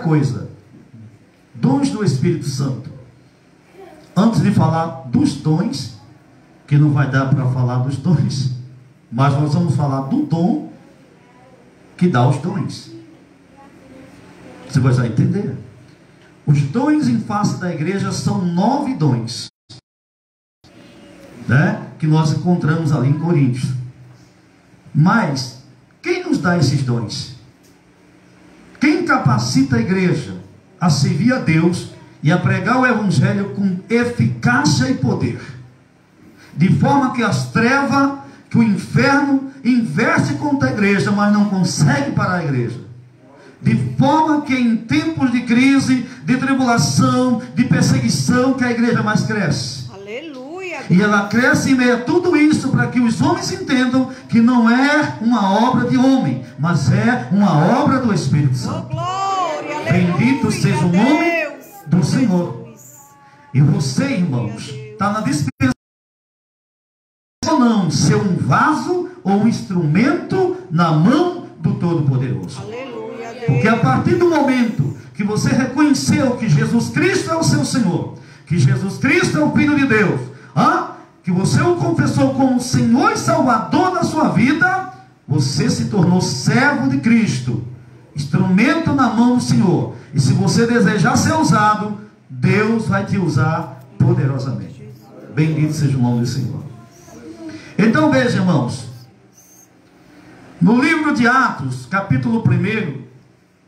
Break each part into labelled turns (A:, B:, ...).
A: coisa, dons do Espírito Santo. Antes de falar dos dons, que não vai dar para falar dos dons, mas nós vamos falar do dom que dá os dons. Você vai já entender. Os dons em face da igreja são 9 dons, né, que nós encontramos ali em Coríntios. Mas quem nos dá esses dons? Quem capacita a igreja a servir a Deus e a pregar o evangelho com eficácia e poder, de forma que as trevas, que o inferno investe contra a igreja, mas não consegue parar a igreja, de forma que em tempos de crise, de tribulação, de perseguição, que a igreja mais cresce.
B: Aleluia.
A: E ela cresce em meio a tudo isso, para que os homens entendam que não é uma obra de homem, mas é uma obra do Espírito Santo.
B: Oh, glória,
A: Bendito seja o nome
B: Deus
A: do Senhor. E você, irmãos, está na dispensação ou não ser um vaso ou um instrumento na mão do Todo-Poderoso.
B: Aleluia, Deus.
A: Porque a partir do momento que você reconheceu que Jesus Cristo é o seu Senhor, que Jesus Cristo é o Filho de Deus, que você o confessou como Senhor e Salvador da sua vida, você se tornou servo de Cristo, instrumento na mão do Senhor. E se você desejar ser usado, Deus vai te usar poderosamente. Bendito seja o nome do Senhor. Então veja, irmãos, no livro de Atos, capítulo 1,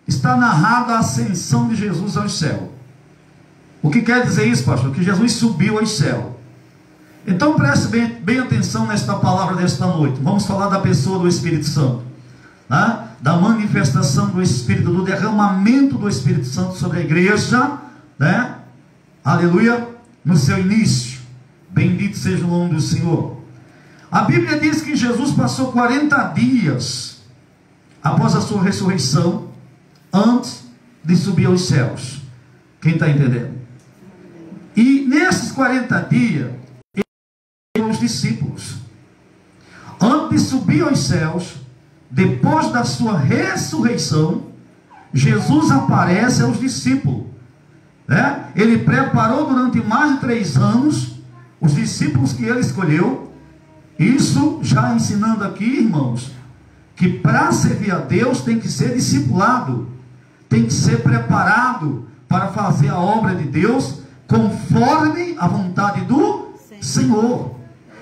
A: está narrada a ascensão de Jesus ao céu. O que quer dizer isso, pastor? Que Jesus subiu ao céu. Então preste bem atenção nesta palavra desta noite. Vamos falar da pessoa do Espírito Santo, né? Da manifestação do Espírito, do derramamento do Espírito Santo sobre a igreja, né? Aleluia, no seu início. Bendito seja o nome do Senhor. A Bíblia diz que Jesus passou 40 dias após a sua ressurreição, antes de subir aos céus. Quem está entendendo? E nesses 40 dias, os discípulos, antes de subir aos céus, depois da sua ressurreição, Jesus aparece aos discípulos, né? Ele preparou durante mais de 3 anos os discípulos que ele escolheu. Isso já ensinando aqui, irmãos, que para servir a Deus tem que ser discipulado, tem que ser preparado para fazer a obra de Deus conforme a vontade do Senhor.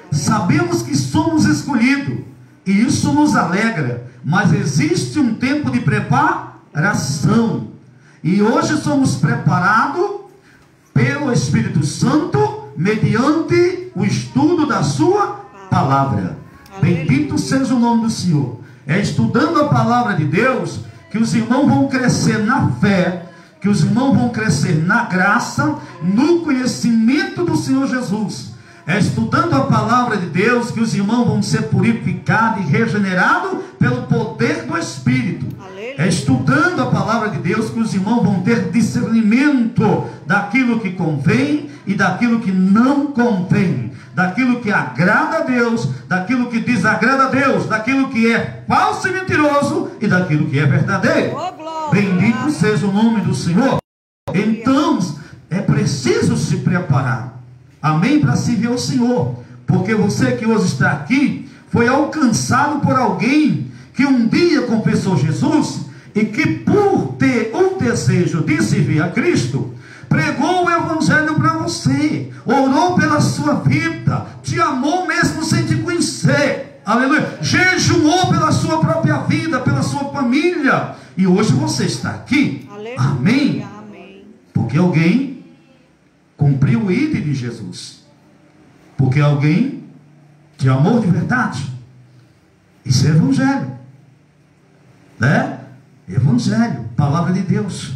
A: Sabemos que somos escolhidos e isso nos alegra, mas existe um tempo de preparação, e hoje somos preparados pelo Espírito Santo mediante o estudo da sua palavra. Bendito seja o nome do Senhor. É estudando a palavra de Deus que os irmãos vão crescer na fé, que os irmãos vão crescer na graça, no conhecimento do Senhor Jesus. É estudando a palavra de Deus que os irmãos vão ser purificados e regenerados pelo poder do Espírito. É estudando a palavra de Deus que os irmãos vão ter discernimento daquilo que convém e daquilo que não convém, daquilo que agrada a Deus, daquilo que desagrada a Deus, daquilo que é falso e mentiroso e daquilo que é verdadeiro. Bendito seja o nome do Senhor. Então é preciso se preparar, amém, para servir ao Senhor, porque você que hoje está aqui foi alcançado por alguém que um dia confessou Jesus e que, por ter um desejo de servir a Cristo, pregou o evangelho para você, orou pela sua vida, te amou mesmo sem te conhecer, aleluia, jejuou pela sua própria vida, pela sua família, e hoje você está aqui, aleluia, amém? Amém, porque alguém cumpriu o ídolo de Jesus, porque alguém te amou de verdade. Isso é evangelho, né? Evangelho, palavra de Deus.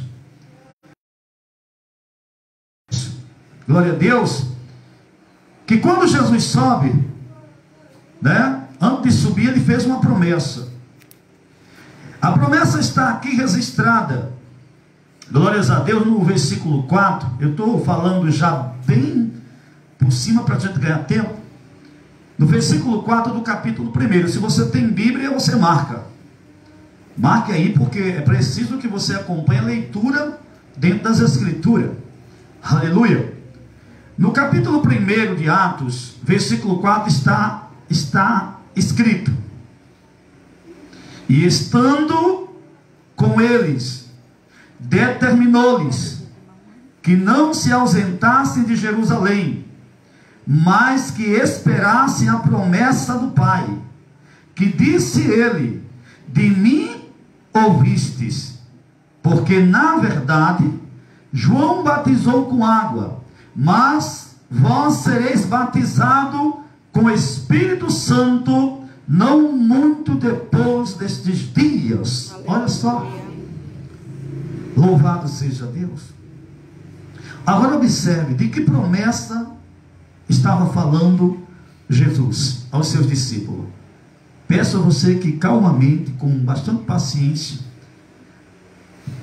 A: Glória a Deus. Que quando Jesus sobe, né, antes de subir, ele fez uma promessa. A promessa está aqui registrada, glórias a Deus, no versículo 4. Eu estou falando já bem por cima para a gente ganhar tempo. No versículo 4 do capítulo 1. Se você tem Bíblia, você marca. Marque aí, porque é preciso que você acompanhe a leitura dentro das Escrituras. Aleluia. No capítulo 1 de Atos, versículo 4, está escrito: e estando com eles, determinou-lhes que não se ausentassem de Jerusalém, mas que esperassem a promessa do Pai, que disse ele: de mim ouvistes, porque na verdade João batizou com água, mas vós sereis batizados com o Espírito Santo não muito depois destes dias. Olha só, louvado seja Deus. Agora observe de que promessa estava falando Jesus aos seus discípulos. Peço a você que calmamente, com bastante paciência,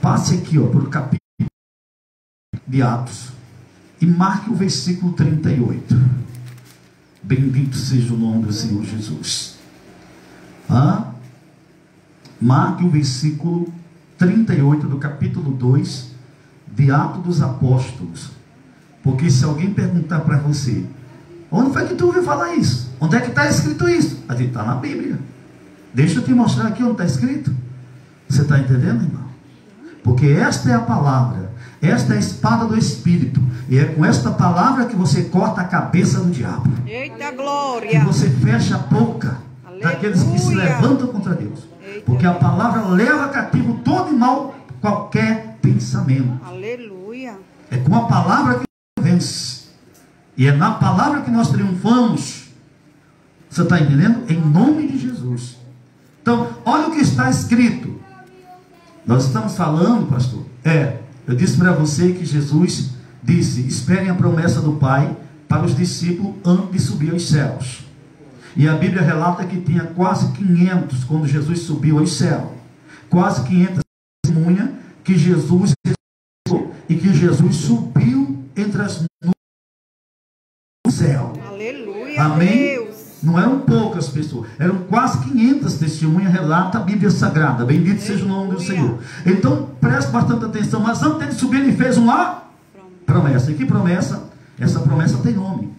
A: passe aqui por o capítulo de Atos e marque o versículo 38. Bendito seja o nome do Senhor Jesus. Marque o versículo 38 do capítulo 2 de Atos dos Apóstolos. Porque se alguém perguntar para você: onde foi que tu ouviu falar isso? Onde é que está escrito isso? A gente está na Bíblia. Deixa eu te mostrar aqui onde está escrito. Você está entendendo, irmão? Porque esta é a palavra, esta é a espada do Espírito, e é com esta palavra que você corta a cabeça do diabo.
B: Eita glória!
A: Que você fecha a boca daqueles que se levantam contra Deus. Porque a palavra leva cativo todo e mal qualquer pensamento.
B: Aleluia!
A: É com a palavra que vence. E é na palavra que nós triunfamos. Você está entendendo? Em nome de Jesus. Então, olha o que está escrito. Nós estamos falando, pastor. Eu disse para você que Jesus disse: esperem a promessa do Pai para os discípulos antes de subir aos céus. E a Bíblia relata que tinha quase 500 quando Jesus subiu aos céus. Quase 500 testemunhas que Jesus e que Jesus subiu entre as nuvens do céu.
B: Aleluia,
A: amém?
B: Deus.
A: Não eram poucas pessoas, eram quase 500 testemunhas, relata a Bíblia Sagrada. Bendito seja o nome do Senhor. Então preste bastante atenção. Mas antes de subir, ele fez uma promessa. E que promessa? Essa promessa tem nome.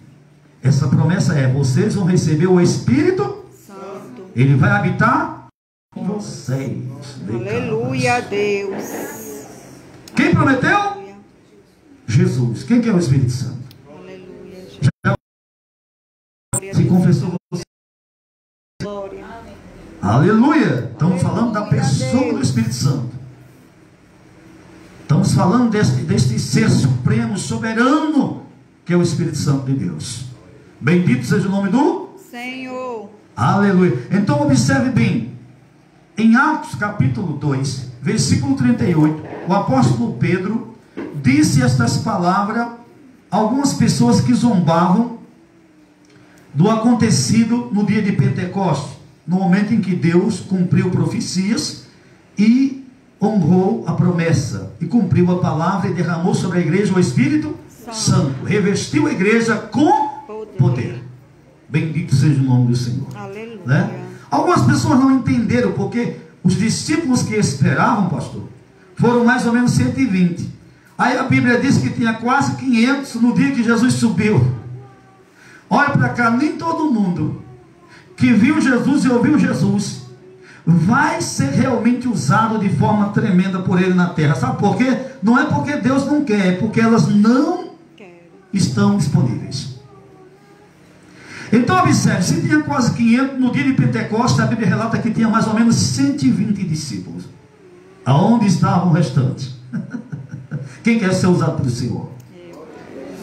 A: Essa promessa é: vocês vão receber o Espírito Santo. Ele vai habitar com vocês.
B: Aleluia, Deus.
A: Quem prometeu? Jesus. Quem que é o Espírito Santo?
B: Aleluia.
A: Se confessou você.
B: Glória.
A: Aleluia. Estamos falando da pessoa do Espírito Santo. Estamos falando deste ser supremo, soberano, que é o Espírito Santo de Deus. Bendito seja o nome do
B: Senhor.
A: Aleluia. Então observe bem. Em Atos capítulo 2, versículo 38, o apóstolo Pedro disse estas palavras a algumas pessoas que zombavam do acontecido no dia de Pentecostes, no momento em que Deus cumpriu profecias e honrou a promessa, e cumpriu a palavra e derramou sobre a igreja o Espírito Santo, revestiu a igreja com poder. Bendito seja o nome do Senhor.
B: Aleluia.
A: Né? Algumas pessoas não entenderam, porque os discípulos que esperavam, pastor, foram mais ou menos 120. Aí a Bíblia diz que tinha quase 500 no dia que Jesus subiu. Olha para cá, nem todo mundo que viu Jesus e ouviu Jesus vai ser realmente usado de forma tremenda por Ele na terra. Sabe por quê? Não é porque Deus não quer, é porque elas não estão disponíveis. Então observe, se tinha quase 500, no dia de Pentecostes a Bíblia relata que tinha mais ou menos 120 discípulos. Aonde estavam o restante? Quem quer ser usado pelo Senhor?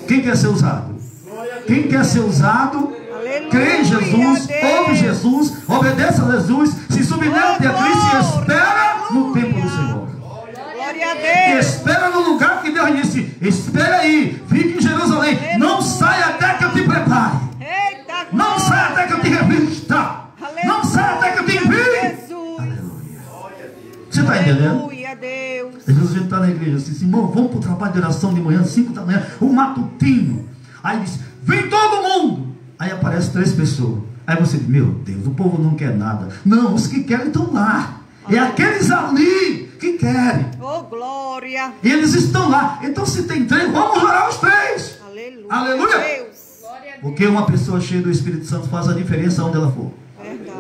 A: Quem quer ser usado? Quem quer ser usado, crê em Jesus, ouve Jesus, obedeça a Jesus, se submete a Cristo e espera no tempo do Senhor.
B: Glória a Deus.
A: Espera no lugar que Deus disse: espera aí, fique em Jerusalém, não saia até que eu te prepare, não saia até que eu te revista, não saia até que eu te envie. Aleluia. Você está entendendo?
B: Aleluia, Deus.
A: Às vezes a gente está na igreja assim: irmão, vamos para o trabalho de oração de manhã, 5 da manhã, o matutino. Aí diz: vem todo mundo. Aí aparece 3 pessoas. Aí você diz: meu Deus, o povo não quer nada. Não, os que querem estão lá. É aqueles ali que querem.
B: Oh, glória.
A: E eles estão lá. Então se tem 3, vamos orar os 3.
B: Aleluia.
A: Aleluia.
B: Deus.
A: Porque uma pessoa cheia do Espírito Santo faz a diferença onde ela for.
B: Verdade.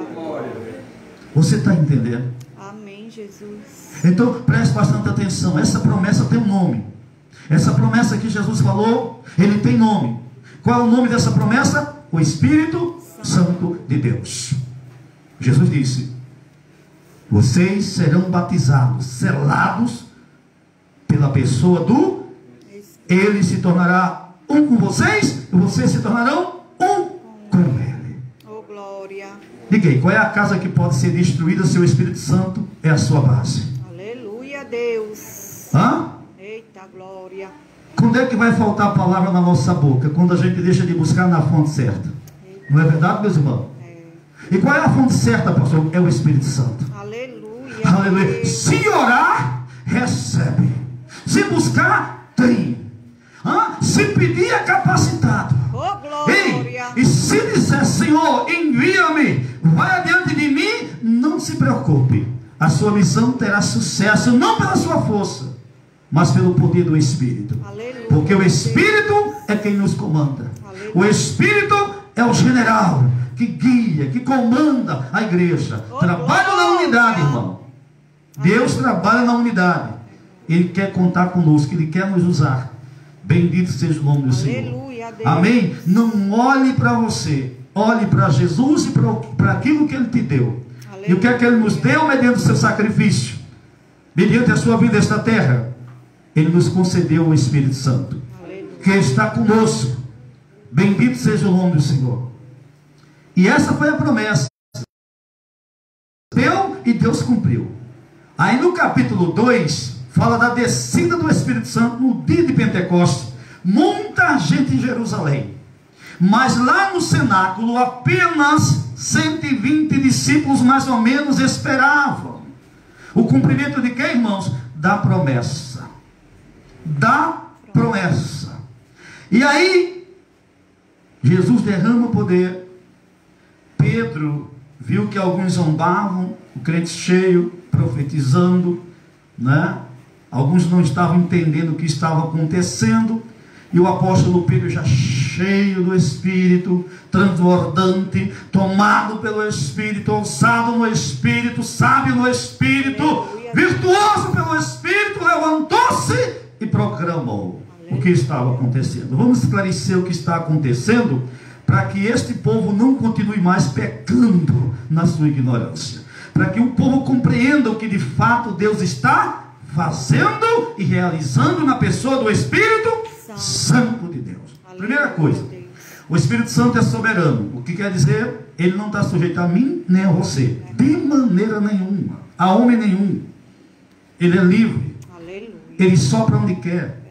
A: Você está entendendo?
B: Amém, Jesus.
A: Então preste bastante atenção. Essa promessa tem um nome. Essa promessa que Jesus falou, ele tem nome. Qual é o nome dessa promessa? O Espírito Santo de Deus. Jesus disse: vocês serão batizados, selados pela pessoa do... Ele se tornará um com vocês e vocês se tornarão um com ele.
B: Oh, glória.
A: Diga aí, qual é a casa que pode ser destruída se o Espírito Santo é a sua base?
B: Aleluia, Deus.
A: Hã?
B: Eita, glória.
A: Quando é que vai faltar a palavra na nossa boca? Quando a gente deixa de buscar na fonte certa. Não é verdade, meus irmãos? E qual é a fonte certa, pastor? É o Espírito Santo.
B: Aleluia.
A: Aleluia.
B: Deus.
A: Se orar, recebe. Se buscar, tem. Se pedir, é capacitado.
B: Oh, glória.
A: E se disser: Senhor, envia-me, vai adiante de mim, não se preocupe. A sua missão terá sucesso, não pela sua força, mas pelo poder do Espírito.
B: Aleluia.
A: Porque o Espírito é quem nos comanda.
B: Aleluia.
A: O Espírito é o general que guia, que comanda a igreja. Trabalha na unidade, irmão. Deus trabalha na unidade. Ele quer contar conosco, Ele quer nos usar. Bendito seja o nome do Senhor.
B: Aleluia, Deus.
A: Amém? Não olhe para você, olhe para Jesus e para aquilo que Ele te deu.
B: Aleluia.
A: E o que é que Ele nos deu mediante o seu sacrifício? Mediante a sua vida nesta terra, Ele nos concedeu o Espírito Santo,
B: Aleluia.
A: que está conosco. Bendito seja o nome do Senhor. E essa foi a promessa. Deu e Deus cumpriu. Aí no capítulo 2, fala da descida do Espírito Santo no dia de Pentecostes. Muita gente em Jerusalém. Mas lá no cenáculo, apenas 120 discípulos mais ou menos esperavam. O cumprimento de quê, irmãos? Da promessa. Da promessa. E aí, Jesus derrama o poder. Pedro viu que alguns zombavam, o crente cheio, profetizando, né? Alguns não estavam entendendo o que estava acontecendo. E o apóstolo Pedro, já cheio do Espírito, transbordante, tomado pelo Espírito, ousado no Espírito, sábio no Espírito, virtuoso pelo Espírito, levantou-se e proclamou o que estava acontecendo. Vamos esclarecer o que está acontecendo, para que este povo não continue mais pecando na sua ignorância, para que o povo compreenda o que de fato Deus está fazendo e realizando na pessoa do Espírito Santo de Deus. Primeira coisa, o Espírito Santo é soberano. O que quer dizer? Ele não está sujeito a mim nem a você, de maneira nenhuma, a homem nenhum. Ele é livre. Ele sopra onde quer.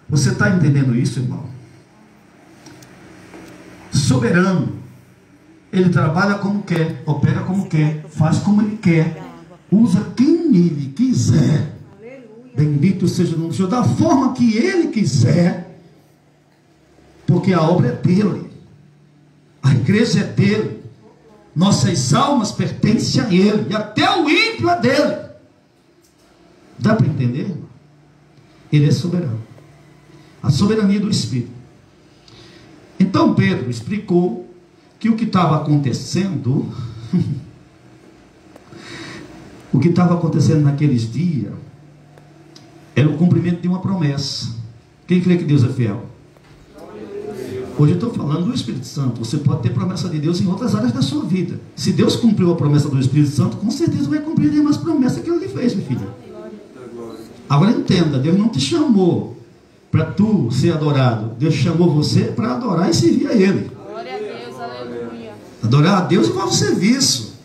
A: Você está entendendo isso, irmão? Soberano. Ele trabalha como quer, opera como quer, faz como ele quer, usa quem ele quiser. Bendito seja o nome do Senhor, da forma que ele quiser, porque a obra é dele, a igreja é dele, nossas almas pertencem a ele, e até o ímpio é dele. Dá para entender, irmão? Ele é soberano. A soberania do Espírito. Então Pedro explicou que o que estava acontecendo o que estava acontecendo naqueles dias era o cumprimento de uma promessa. Quem crê que Deus é fiel? Hoje eu estou falando do Espírito Santo. Você pode ter promessa de Deus em outras áreas da sua vida. Se Deus cumpriu a promessa do Espírito Santo, com certeza vai cumprir as promessas que Ele fez, minha filha. Agora entenda, Deus não te chamou para tu ser adorado. Deus chamou você para adorar e servir a Ele.
C: Glória a Deus, aleluia.
A: Adorar a Deus envolve serviço.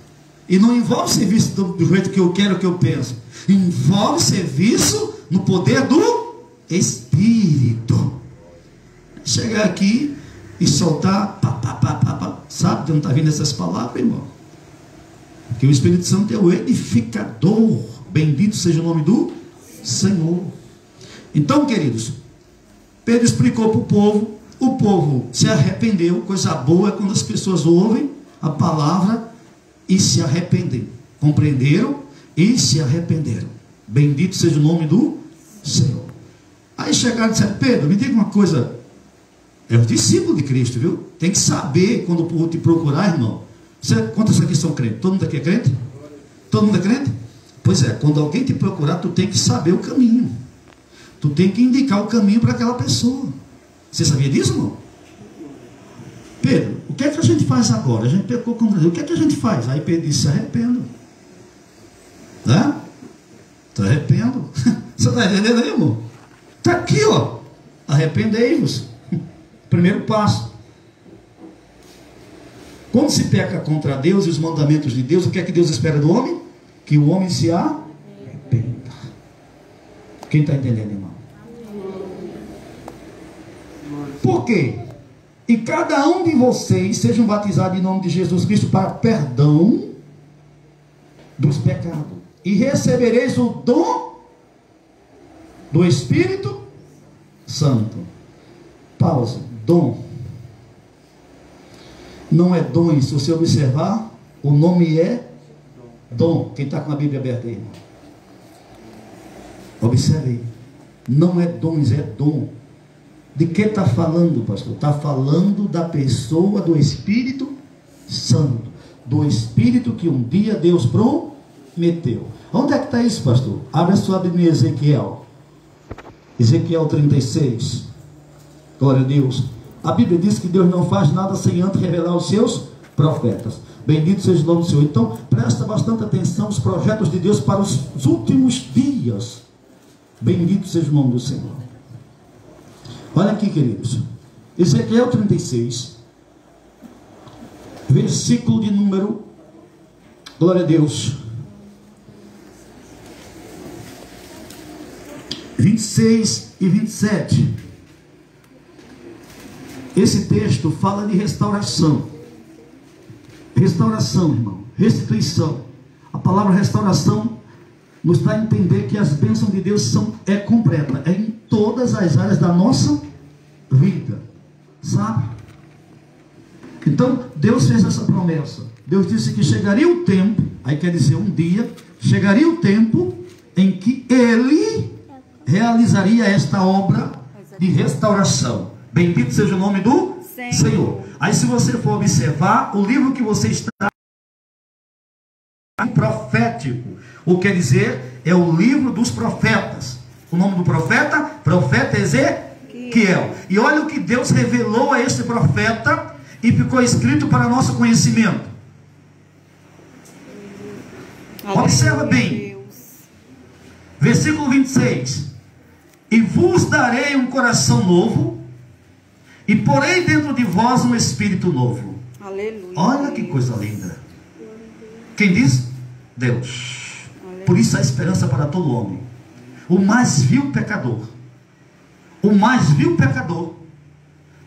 A: E não envolve serviço do jeito que eu quero, que eu penso. Envolve serviço no poder do Espírito. Chegar aqui e soltar, sabe de onde está vindo essas palavras, irmão? Porque o Espírito Santo é o edificador. Bendito seja o nome do Senhor. Então, queridos, Pedro explicou para o povo se arrependeu. Coisa boa é quando as pessoas ouvem a palavra e se arrependem, compreenderam e se arrependeram. Bendito seja o nome do Senhor. Aí chegaram e disseram: Pedro, me diga uma coisa. É o discípulo de Cristo, viu? Tem que saber quando o povo te procurar, irmão. Quantos aqui são crentes? Todo mundo aqui é crente? Todo mundo é crente? Pois é, quando alguém te procurar, tu tem que saber o caminho. Tu tem que indicar o caminho para aquela pessoa. Você sabia disso, irmão? Pedro, o que é que a gente faz agora? A gente pecou contra Deus. O que é que a gente faz? Aí Pedro disse: se arrependo. Né? Se arrependo. Você está entendendo aí, irmão? Está aqui, ó. Arrependei-vos. Primeiro passo. Quando se peca contra Deus e os mandamentos de Deus, o que é que Deus espera do homem? Que o homem se arrependa. Quem está entendendo, irmão? Por quê? E cada um de vocês sejam batizados em nome de Jesus Cristo para perdão dos pecados. E recebereis o dom do Espírito Santo. Pausa. Dom. Não é dons. Se você observar, o nome é dom. Quem está com a Bíblia aberta aí? Observe aí. Não é dons, é dom. De que está falando, pastor? Está falando da pessoa do Espírito Santo. Do Espírito que um dia Deus prometeu. Onde é que está isso, pastor? Abre a sua Bíblia em Ezequiel. Ezequiel 36. Glória a Deus. A Bíblia diz que Deus não faz nada sem antes revelar os seus profetas. Bendito seja o nome do Senhor. Então, presta bastante atenção aos projetos de Deus para os últimos dias. Bendito seja o nome do Senhor. Olha aqui, queridos. Ezequiel 36, versículo de número, glória a Deus, 26 e 27. Esse texto fala de restauração. Restauração, irmão. Restituição. A palavra restauração nos dá a entender que as bênçãos de Deus é completa. É em todas as áreas da nossa vida. Sabe? Então, Deus fez essa promessa. Deus disse que chegaria o tempo, aí quer dizer um dia, chegaria o tempo em que Ele realizaria esta obra de restauração. Bendito seja o nome do Senhor. Aí se você for observar, o livro que você está profético, o que quer dizer, é o livro dos profetas. O nome do profeta? Profeta Ezequiel. E olha o que Deus revelou a este profeta e ficou escrito para nosso conhecimento. Observa bem. Versículo 26. E vos darei um coração novo, e porei dentro de vós um espírito novo.
B: Aleluia.
A: Olha que coisa linda. Quem diz? Deus. Aleluia. Por isso há esperança para todo homem. O mais vil pecador,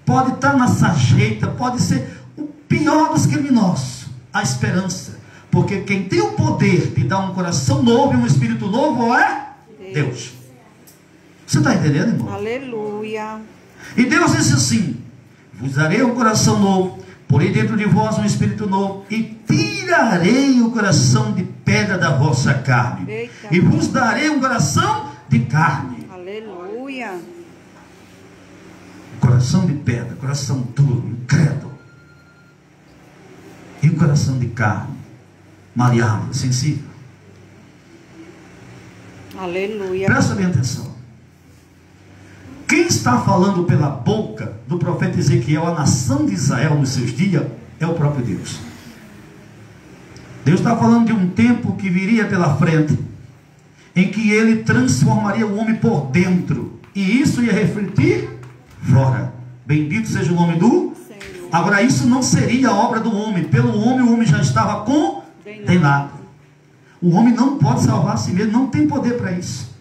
A: pode estar na sarjeta, pode ser o pior dos criminosos. Há esperança, porque quem tem o poder de dar um coração novo e um espírito novo é Deus. Você está entendendo, irmão?
B: Aleluia.
A: E Deus disse assim: vos darei um coração novo, porei dentro de vós um espírito novo, e tirarei o coração de pedra da vossa carne.
B: Eita.
A: E vos darei um coração de carne.
B: Aleluia.
A: Coração de pedra, coração duro, incrédulo. E um coração de carne, maleável, sensível.
B: Aleluia.
A: Presta bem atenção. Quem está falando pela boca do profeta Ezequiel a nação de Israel nos seus dias é o próprio Deus. Deus está falando de um tempo que viria pela frente, em que ele transformaria o homem por dentro, e isso ia refletir fora. Bendito seja o nome do Senhor. Agora, isso não seria a obra do homem. Pelo homem, o homem já estava condenado. O homem não pode salvar a si mesmo, não tem poder para isso.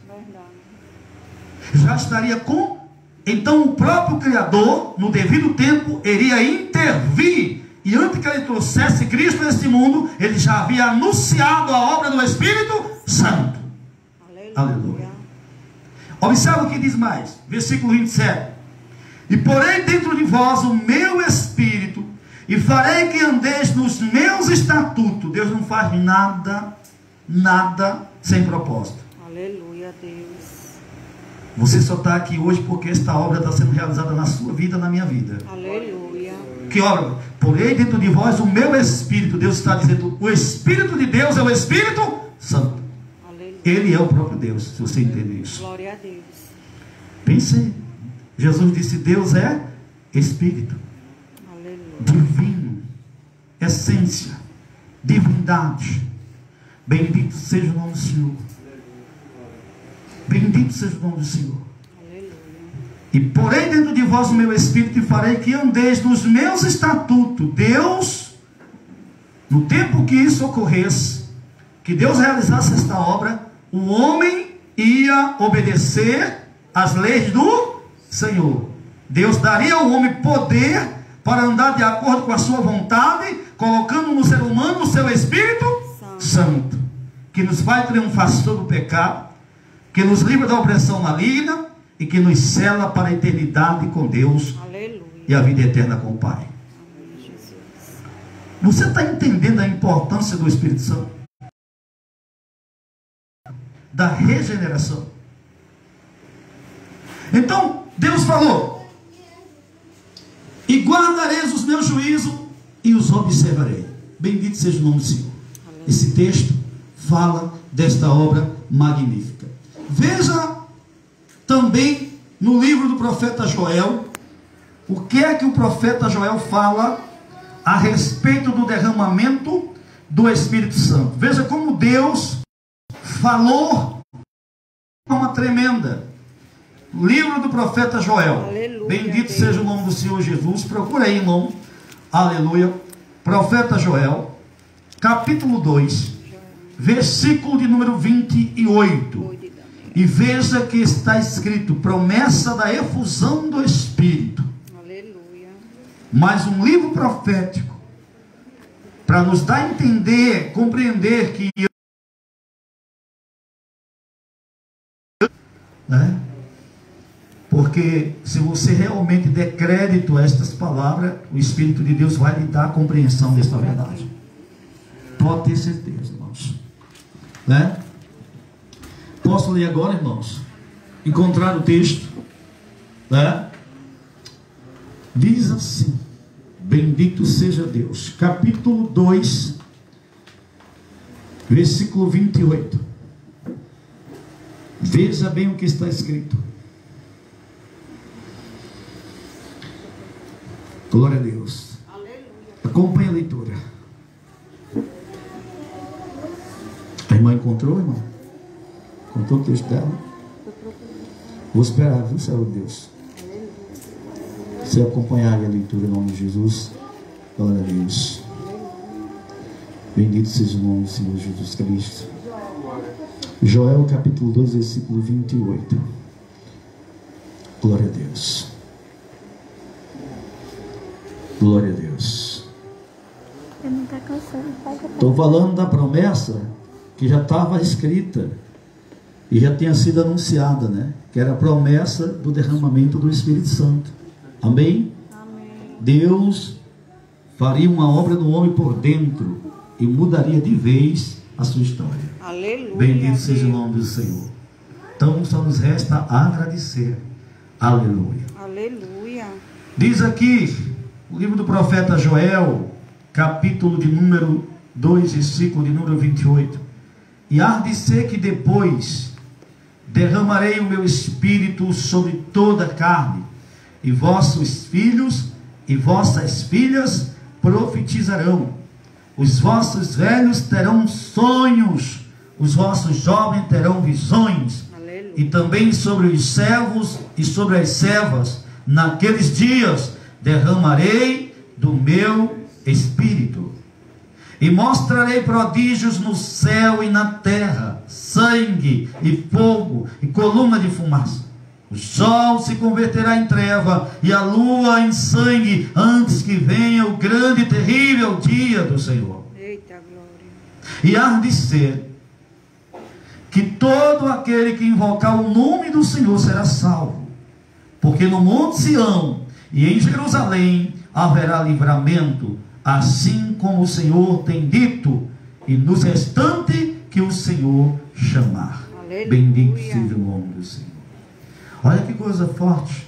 A: Já estaria com. Então o próprio Criador, no devido tempo, iria intervir. E antes que ele trouxesse Cristo nesse mundo, ele já havia anunciado a obra do Espírito Santo. Aleluia. Aleluia. Observa o que diz mais, versículo 27. E porei dentro de vós o meu Espírito, e farei que andeis nos meus estatutos. Deus não faz nada nada sem propósito.
B: Aleluia, Deus.
A: Você só está aqui hoje porque esta obra está sendo realizada na sua vida, na minha vida.
B: Aleluia.
A: Que obra? Porém dentro de vós o meu Espírito. Deus está dizendo, o Espírito de Deus é o Espírito Santo.
B: Aleluia.
A: Ele é o próprio Deus, se você entender isso.
B: Glória a Deus.
A: Pense, Jesus disse, Deus é Espírito.
B: Aleluia.
A: Divino, essência, divindade. Bendito seja o nome do Senhor. Bendito seja o nome do Senhor.
B: Aleluia.
A: E porém dentro de vós o meu Espírito e farei que andeis nos meus estatutos. Deus, no tempo que isso ocorresse, que Deus realizasse esta obra, o homem ia obedecer às leis do Senhor. Deus daria ao homem poder para andar de acordo com a sua vontade, colocando no ser humano o seu Espírito Santo, que nos faz triunfar sobre o pecado, que nos livra da opressão maligna e que nos sela para a eternidade com Deus.
B: Aleluia.
A: E a vida eterna com o Pai.
B: Amém, Jesus.
A: Você está entendendo a importância do Espírito Santo? Da regeneração. Então, Deus falou, e guardareis os meus juízos e os observarei. Bendito seja o nome do Senhor.
B: Aleluia.
A: Esse texto fala desta obra magnífica. Veja também no livro do profeta Joel, o que é que o profeta Joel fala a respeito do derramamento do Espírito Santo. Veja como Deus falou de uma tremenda. Livro do profeta Joel.
B: Aleluia,
A: Bendito
B: Deus.
A: seja o nome do Senhor Jesus. Procura aí, irmão. Aleluia. Profeta Joel, capítulo 2, versículo de número 28.
B: Cuide da minha.
A: E veja que está escrito, promessa da efusão do Espírito.
B: Aleluia.
A: Mais um livro profético, para nos dar a entender, compreender que, né? Porque se você realmente der crédito a estas palavras, o Espírito de Deus vai lhe dar a compreensão desta verdade. Pode ter certeza, irmãos. Né? Posso ler agora, irmãos? Encontrar o texto, né? Diz assim, bendito seja Deus, capítulo 2, versículo 28. Veja bem o que está escrito. Glória a Deus. Acompanhe a leitura. A irmã encontrou, irmão? Encontrou o texto dela? Vou esperar, viu, Senhor Deus? Se acompanhar a leitura em nome de Jesus, glória a Deus. Bendito seja o nome do Senhor Jesus Cristo. Joel capítulo 2, versículo 28. Glória a Deus. Glória a Deus.
C: Eu não tá cansando.
A: Estou falando da promessa que já estava escrita e já tinha sido anunciada, né? Que era a promessa do derramamento do Espírito Santo. Amém?
B: Amém.
A: Deus faria uma obra no homem por dentro e mudaria de vez a sua história.
B: Aleluia.
A: Bendito seja o
B: Deus.
A: nome do Senhor. Então só nos resta agradecer. Aleluia.
B: Aleluia.
A: Diz aqui o livro do profeta Joel, capítulo de número 2, versículo de número 28. E há de ser que depois derramarei o meu espírito sobre toda a carne, e vossos filhos e vossas filhas profetizarão, os vossos velhos terão sonhos, os vossos jovens terão visões,
B: Aleluia.
A: e também sobre os servos e sobre as servas, naqueles dias derramarei do meu espírito, e mostrarei prodígios no céu e na terra, sangue e fogo e coluna de fumaça. O sol se converterá em treva e a lua em sangue, antes que venha o grande e terrível dia do Senhor.
B: Eita glória.
A: E há de ser que todo aquele que invocar o nome do Senhor será salvo, porque no monte Sião e em Jerusalém haverá livramento, assim como o Senhor tem dito, e nos restantes que o Senhor chamar.
B: Aleluia.
A: Bendito seja o nome do Senhor. Olha que coisa forte,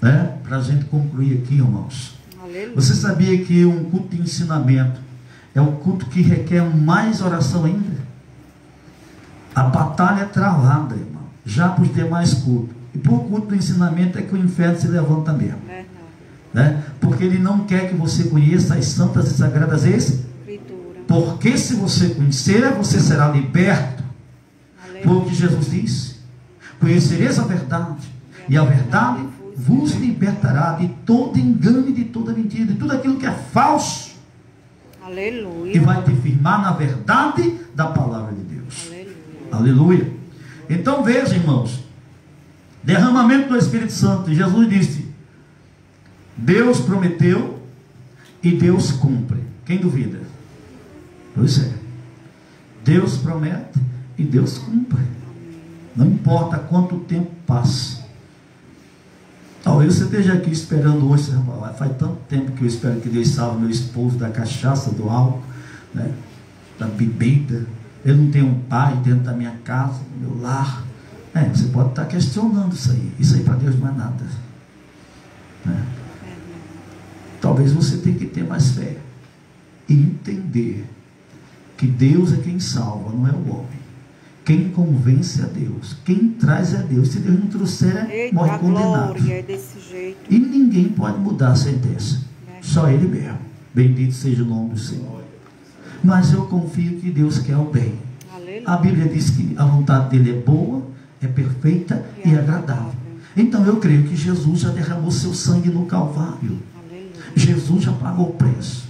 A: né? Para a gente concluir aqui, irmãos.
B: Aleluia.
A: Você sabia que um culto de ensinamento é um culto que requer mais oração ainda? A batalha é travada, irmão, já por ter mais culto. E por culto do ensinamento é que o inferno se levanta mesmo, né? Porque ele não quer que você conheça as santas e sagradas
B: Escritura.
A: porque se você conhecer, você será liberto.
B: Aleluia.
A: Foi o que Jesus disse: conhecereis a verdade, e a verdade vos libertará de todo engano e de toda mentira, de tudo aquilo que é falso,
B: Aleluia.
A: e vai te firmar na verdade da palavra de Deus.
B: Aleluia.
A: Aleluia. Então veja, irmãos, derramamento do Espírito Santo. E Jesus disse: Deus prometeu e Deus cumpre. Quem duvida? Pois é, Deus promete e Deus cumpre. Não importa quanto tempo passa. Talvez você esteja aqui esperando hoje. Faz tanto tempo que eu espero que Deus salve meu esposo da cachaça, do álcool, né? Da bebida. Eu não tenho um pai dentro da minha casa, do meu lar. Você pode estar questionando isso aí. Isso aí para Deus não é nada, né? Talvez você tenha que ter mais fé e entender que Deus é quem salva, não é o homem. Quem convence é Deus, quem traz é Deus. Se Deus não trouxer,
B: Eita,
A: morre condenado.
B: glória, é desse jeito.
A: E ninguém pode mudar a sentença, só Ele mesmo. Bendito seja o nome do Senhor. Mas eu confio que Deus quer o bem.
B: Aleluia.
A: A Bíblia diz que a vontade dele é boa, é perfeita e agradável. Então eu creio que Jesus já derramou seu sangue no Calvário.
B: Aleluia.
A: Jesus já pagou o preço.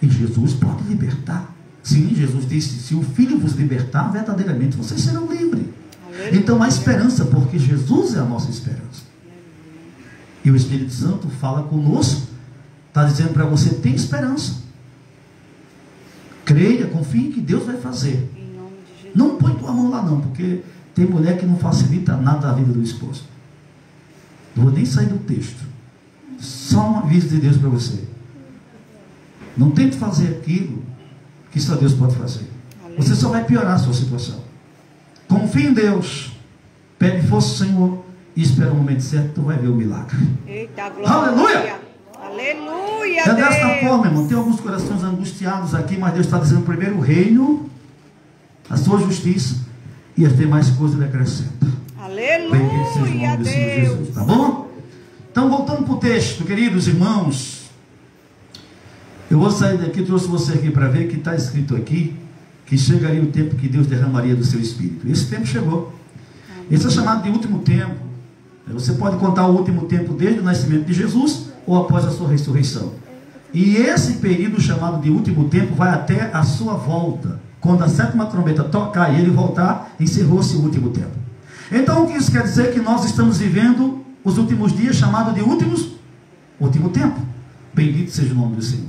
A: E Jesus pode libertar. Sim, Jesus disse: se o Filho vos libertar, verdadeiramente vocês serão livres.
B: Aleluia.
A: Então há esperança, porque Jesus é a nossa esperança. E o Espírito Santo fala conosco, está dizendo para você: tem esperança. Creia, confie que Deus vai fazer.
B: Em nome de Jesus.
A: Não põe tua mão lá não, porque tem mulher que não facilita nada a vida do esposo. Não vou nem sair do texto. Só um aviso de Deus para você. Não tente fazer aquilo que só Deus pode fazer.
B: Aleluia.
A: Você só vai piorar a sua situação. Confie em Deus. Pede força ao Senhor e espera o momento certo, tu vai ver o milagre.
B: Eita, glória.
A: Aleluia!
B: Aleluia,
A: É desta
B: Deus.
A: forma, irmão. Tem alguns corações angustiados aqui, mas Deus está dizendo: primeiro o reino, a sua justiça, e as demais coisas ele acrescenta. Bendito seja o
B: Aleluia,
A: nome do Senhor
B: Deus.
A: Jesus, tá bom? Então, voltando para o texto, queridos irmãos, eu vou sair daqui, trouxe você aqui para ver que está escrito aqui que chegaria o tempo que Deus derramaria do seu Espírito. Esse tempo chegou. Esse é chamado de último tempo. Você pode contar o último tempo desde o nascimento de Jesus ou após a sua ressurreição. E esse período chamado de último tempo vai até a sua volta. Quando a 7ª trombeta tocar e ele voltar, encerrou-se o último tempo. Então, o que isso quer dizer? Que nós estamos vivendo os últimos dias, chamado de último tempo. Bendito seja o nome do Senhor.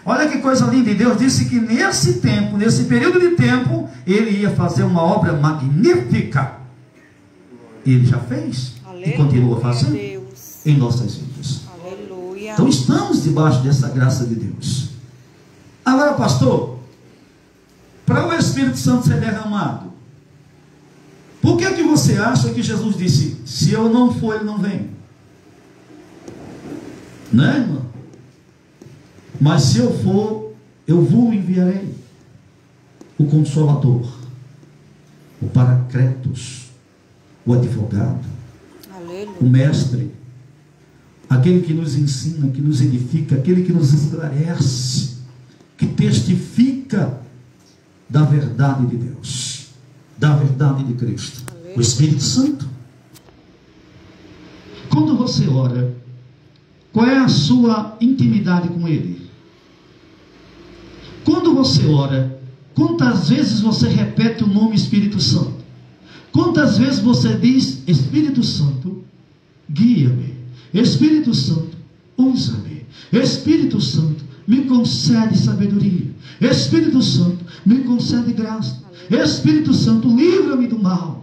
A: Olha que coisa linda. E Deus disse que nesse tempo, nesse período de tempo, Ele ia fazer uma obra magnífica. Ele já fez.
B: Aleluia,
A: e continua fazendo
B: Deus.
A: em nossas vidas.
B: Aleluia.
A: Então estamos debaixo dessa graça de Deus. Agora, pastor, para o Espírito Santo ser derramado, por que você acha que Jesus disse: se eu não for, ele não vem? Né, irmão? Mas se eu for, eu vos enviarei o Consolador, o Paracletos, o Advogado,
B: Aleluia.
A: o Mestre, aquele que nos ensina, que nos edifica, aquele que nos esclarece, que testifica da verdade de Deus, da verdade de Cristo. O Espírito Santo. Quando você ora, qual é a sua intimidade com Ele? Quando você ora, quantas vezes você repete o nome Espírito Santo? Quantas vezes você diz: Espírito Santo, guia-me. Espírito Santo, usa-me. Espírito Santo, me concede sabedoria. Espírito Santo, me concede graça. Espírito Santo, livra-me do mau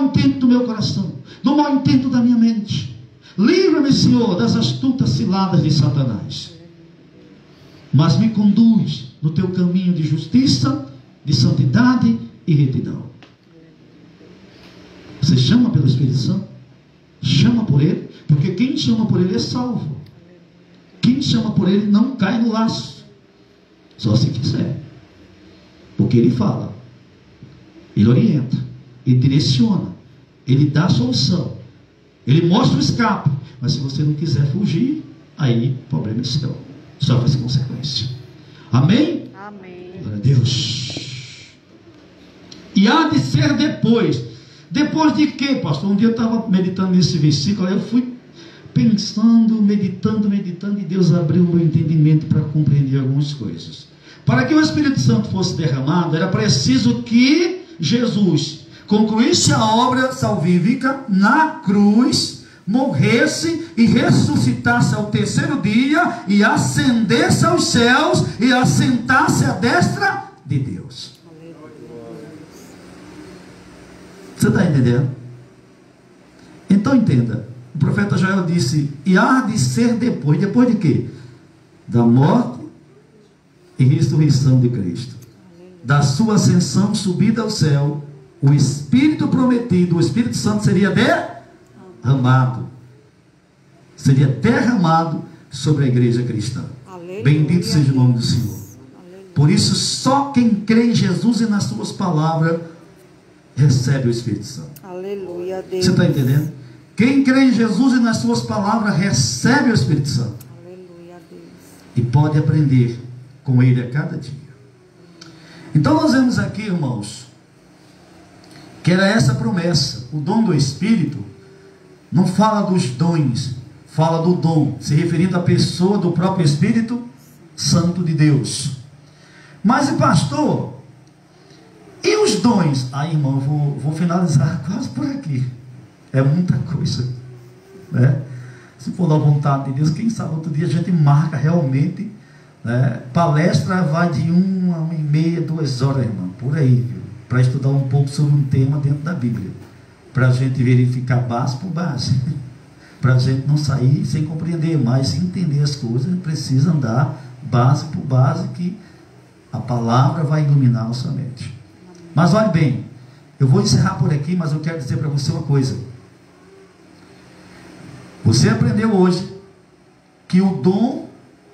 A: intento do meu coração, do mau intento da minha mente. Livra-me, Senhor, das astutas ciladas de Satanás. Mas me conduz no teu caminho de justiça de santidade e retidão. Você chama pelo Espírito Santo? Chama por ele, porque quem chama por ele é salvo. Quem chama por ele não cai no laço, só se quiser, porque ele fala, ele orienta, ele direciona, ele dá a solução, ele mostra o escape. Mas se você não quiser fugir, aí o problema é seu, sofre as consequências. Amém?
B: Amém.
A: Glória a Deus. E há de ser depois. Depois de quê, pastor? Um dia eu estava meditando nesse versículo, aí eu fui pensando, meditando, e Deus abriu o meu entendimento para compreender algumas coisas. Para que o Espírito Santo fosse derramado, era preciso que Jesus concluísse a obra salvífica na cruz, morresse e ressuscitasse ao terceiro dia, e ascendesse aos céus e assentasse à destra de Deus. Você está entendendo? Então entenda, o profeta Joel disse, e há de ser depois de quê? Da morte e ressurreição de Cristo, da sua ascensão, subida ao céu, o Espírito prometido, o Espírito Santo seria derramado, sobre a igreja cristã. Aleluia. Bendito seja o nome do Senhor. Aleluia. Por isso, só quem crê em Jesus e nas suas palavras recebe o Espírito Santo. Aleluia, Deus. Você está entendendo? Quem crê em Jesus e nas suas palavras recebe o Espírito Santo. Aleluia, Deus. E pode aprender com ele a cada dia. Então nós vemos aqui, irmãos, que era essa promessa. O dom do Espírito não fala dos dons, fala do dom, se referindo à pessoa do próprio Espírito Santo de Deus. Mas, pastor, e os dons? Aí, irmão, eu vou finalizar quase por aqui. É muita coisa, né? Se for da vontade de Deus, quem sabe outro dia a gente marca realmente, né? Palestra vai de 1h30, 2 horas, irmão, por aí, viu? Para estudar um pouco sobre um tema dentro da Bíblia, para a gente verificar base por base, para a gente não sair sem compreender, mas entender as coisas, precisa andar base por base, que a palavra vai iluminar a nossa mente. Mas olhe bem, eu vou encerrar por aqui, mas eu quero dizer para você uma coisa. Você aprendeu hoje que o dom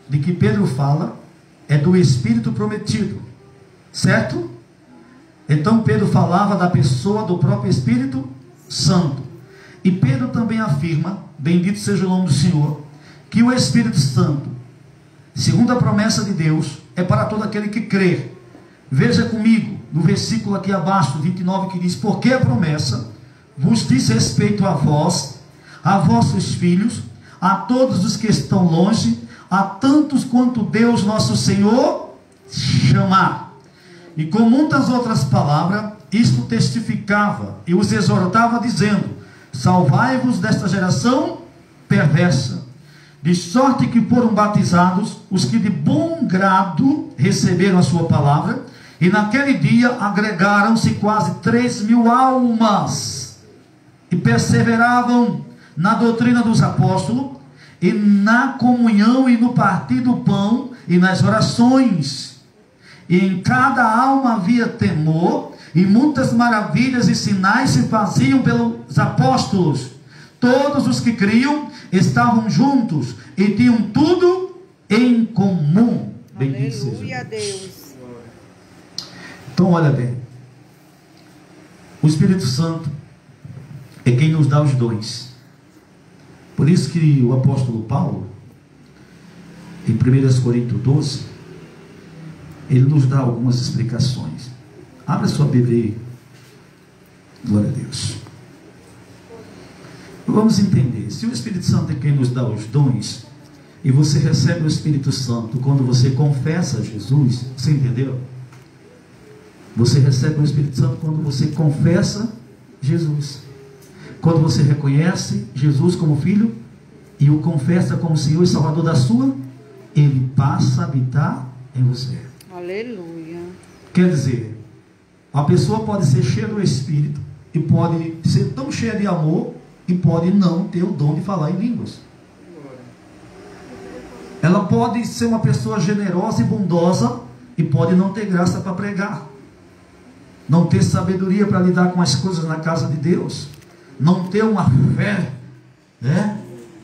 A: de que Pedro fala é do Espírito prometido, certo? Então Pedro falava da pessoa do próprio Espírito Santo. E Pedro também afirma, bendito seja o nome do Senhor, que o Espírito Santo, segundo a promessa de Deus, é para todo aquele que crê. Veja comigo, no versículo aqui abaixo, 29, que diz, porque a promessa vos diz respeito a vós, a vossos filhos, a todos os que estão longe, a tantos quanto Deus nosso Senhor chamar. E com muitas outras palavras, isto testificava e os exortava, dizendo, salvai-vos desta geração perversa, de sorte que foram batizados os que de bom grado receberam a sua palavra, e naquele dia agregaram-se quase 3.000 almas, e perseveravam na doutrina dos apóstolos, e na comunhão, e no partir do pão, e nas orações. E em cada alma havia temor, e muitas maravilhas e sinais se faziam pelos apóstolos. Todos os que criam estavam juntos, e tinham tudo em comum. Bendito seja Deus. Então olha bem, o Espírito Santo é quem nos dá os dons. Por isso que o apóstolo Paulo, em 1 Coríntios 12, ele nos dá algumas explicações. Abra sua Bíblia aí. Glória a Deus. Vamos entender, se o Espírito Santo é quem nos dá os dons, e você recebe o Espírito Santo quando você confessa Jesus, você entendeu? Você recebe o Espírito Santo quando você confessa Jesus, quando você reconhece Jesus como Filho e o confessa como Senhor e Salvador da sua, Ele passa a habitar em você. Aleluia. Quer dizer, a pessoa pode ser cheia do Espírito e pode ser tão cheia de amor e pode não ter o dom de falar em línguas. Ela pode ser uma pessoa generosa e bondosa e pode não ter graça para pregar. não ter sabedoria para lidar com as coisas na casa de Deus, não ter uma fé, né,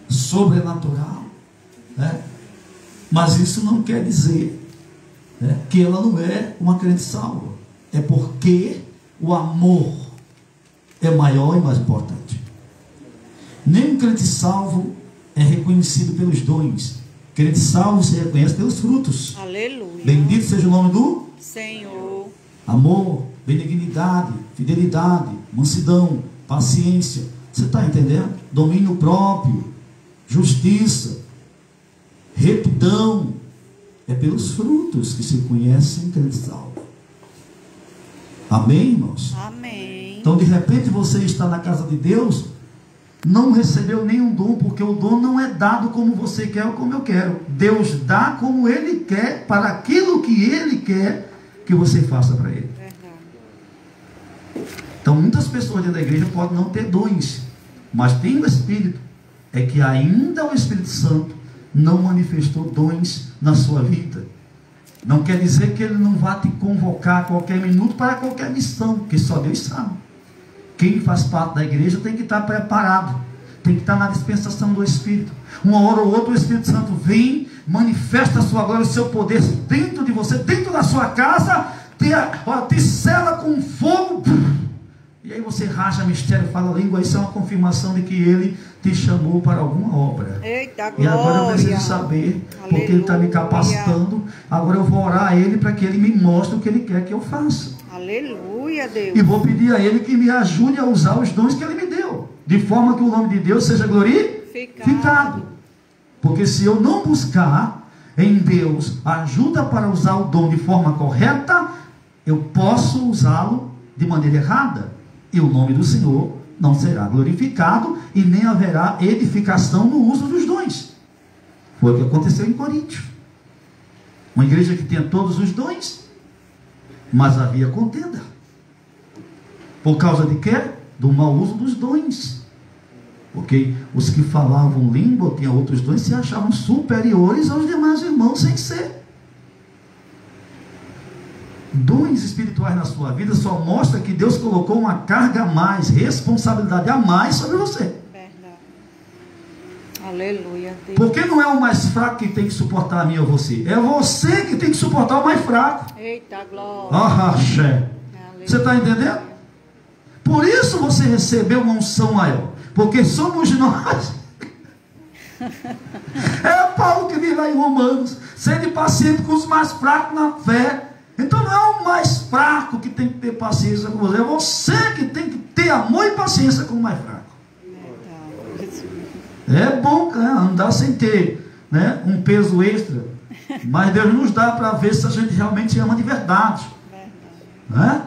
A: sobrenatural, né? Mas isso não quer dizer, né, que ela não é uma crente salva. É porque o amor é maior e mais importante. Nem um crente salvo é reconhecido pelos dons. Crente salvo se reconhece pelos frutos.
B: Aleluia.
A: Bendito seja o nome do
B: Senhor.
A: amor, benignidade, fidelidade, mansidão, paciência. Você está entendendo? Domínio próprio, justiça, retidão. É pelos frutos que se conhecem crente salvo. Amém, irmãos?
B: Amém.
A: Então, de repente, você está na casa de Deus, não recebeu nenhum dom, porque o dom não é dado como você quer ou como eu quero. Deus dá como Ele quer, para aquilo que Ele quer que você faça para Ele.
B: Verdade.
A: Então, muitas pessoas dentro da igreja podem não ter dons, mas tem o Espírito. É que ainda o Espírito Santo não manifestou dons na sua vida. Não quer dizer que Ele não vá te convocar a qualquer minuto para qualquer missão, que só Deus sabe. Quem faz parte da igreja tem que estar preparado, tem que estar na dispensação do Espírito. Uma hora ou outra o Espírito Santo vem, manifesta a sua glória, o seu poder dentro de você, dentro da sua casa, te sela com fogo, e aí você racha mistério, fala língua. Isso é uma confirmação de que Ele te chamou para alguma obra.
B: Eita,
A: E agora eu preciso
B: glória.
A: saber, porque Ele está me capacitando. Agora eu vou orar a Ele para que Ele me mostre o que Ele quer que eu faça.
B: Aleluia, Deus.
A: E vou pedir a Ele que me ajude a usar os dons que Ele me deu, de forma que o nome de Deus seja glorificado. Porque se eu não buscar em Deus ajuda para usar o dom de forma correta, eu posso usá-lo de maneira errada, e o nome do Senhor não será glorificado, e nem haverá edificação no uso dos dons. Foi o que aconteceu em Coríntio. Uma igreja que tinha todos os dons, mas havia contenda. Por causa de quê? Do mau uso dos dons. Porque os que falavam língua, tinham outros dons, se achavam superiores aos demais irmãos, sem ser. Dons espirituais na sua vida só mostra que Deus colocou uma carga a mais, responsabilidade a mais sobre você.
B: Verdade. Aleluia, Deus.
A: Porque não é o mais fraco que tem que suportar a mim ou você. É você que tem que suportar o mais fraco.
B: Eita, glória.
A: Ah, axé.
B: Aleluia.
A: Você está entendendo? Por isso você recebeu uma unção maior. Porque somos nós. É Paulo que diz lá em Romanos: sede paciente com os mais fracos na fé. Então não é o mais fraco que tem que ter paciência com você. É você que tem que ter amor e paciência com o mais fraco. É bom, né, andar sem ter, né, um peso extra. Mas Deus nos dá para ver se a gente realmente ama de verdade. Né?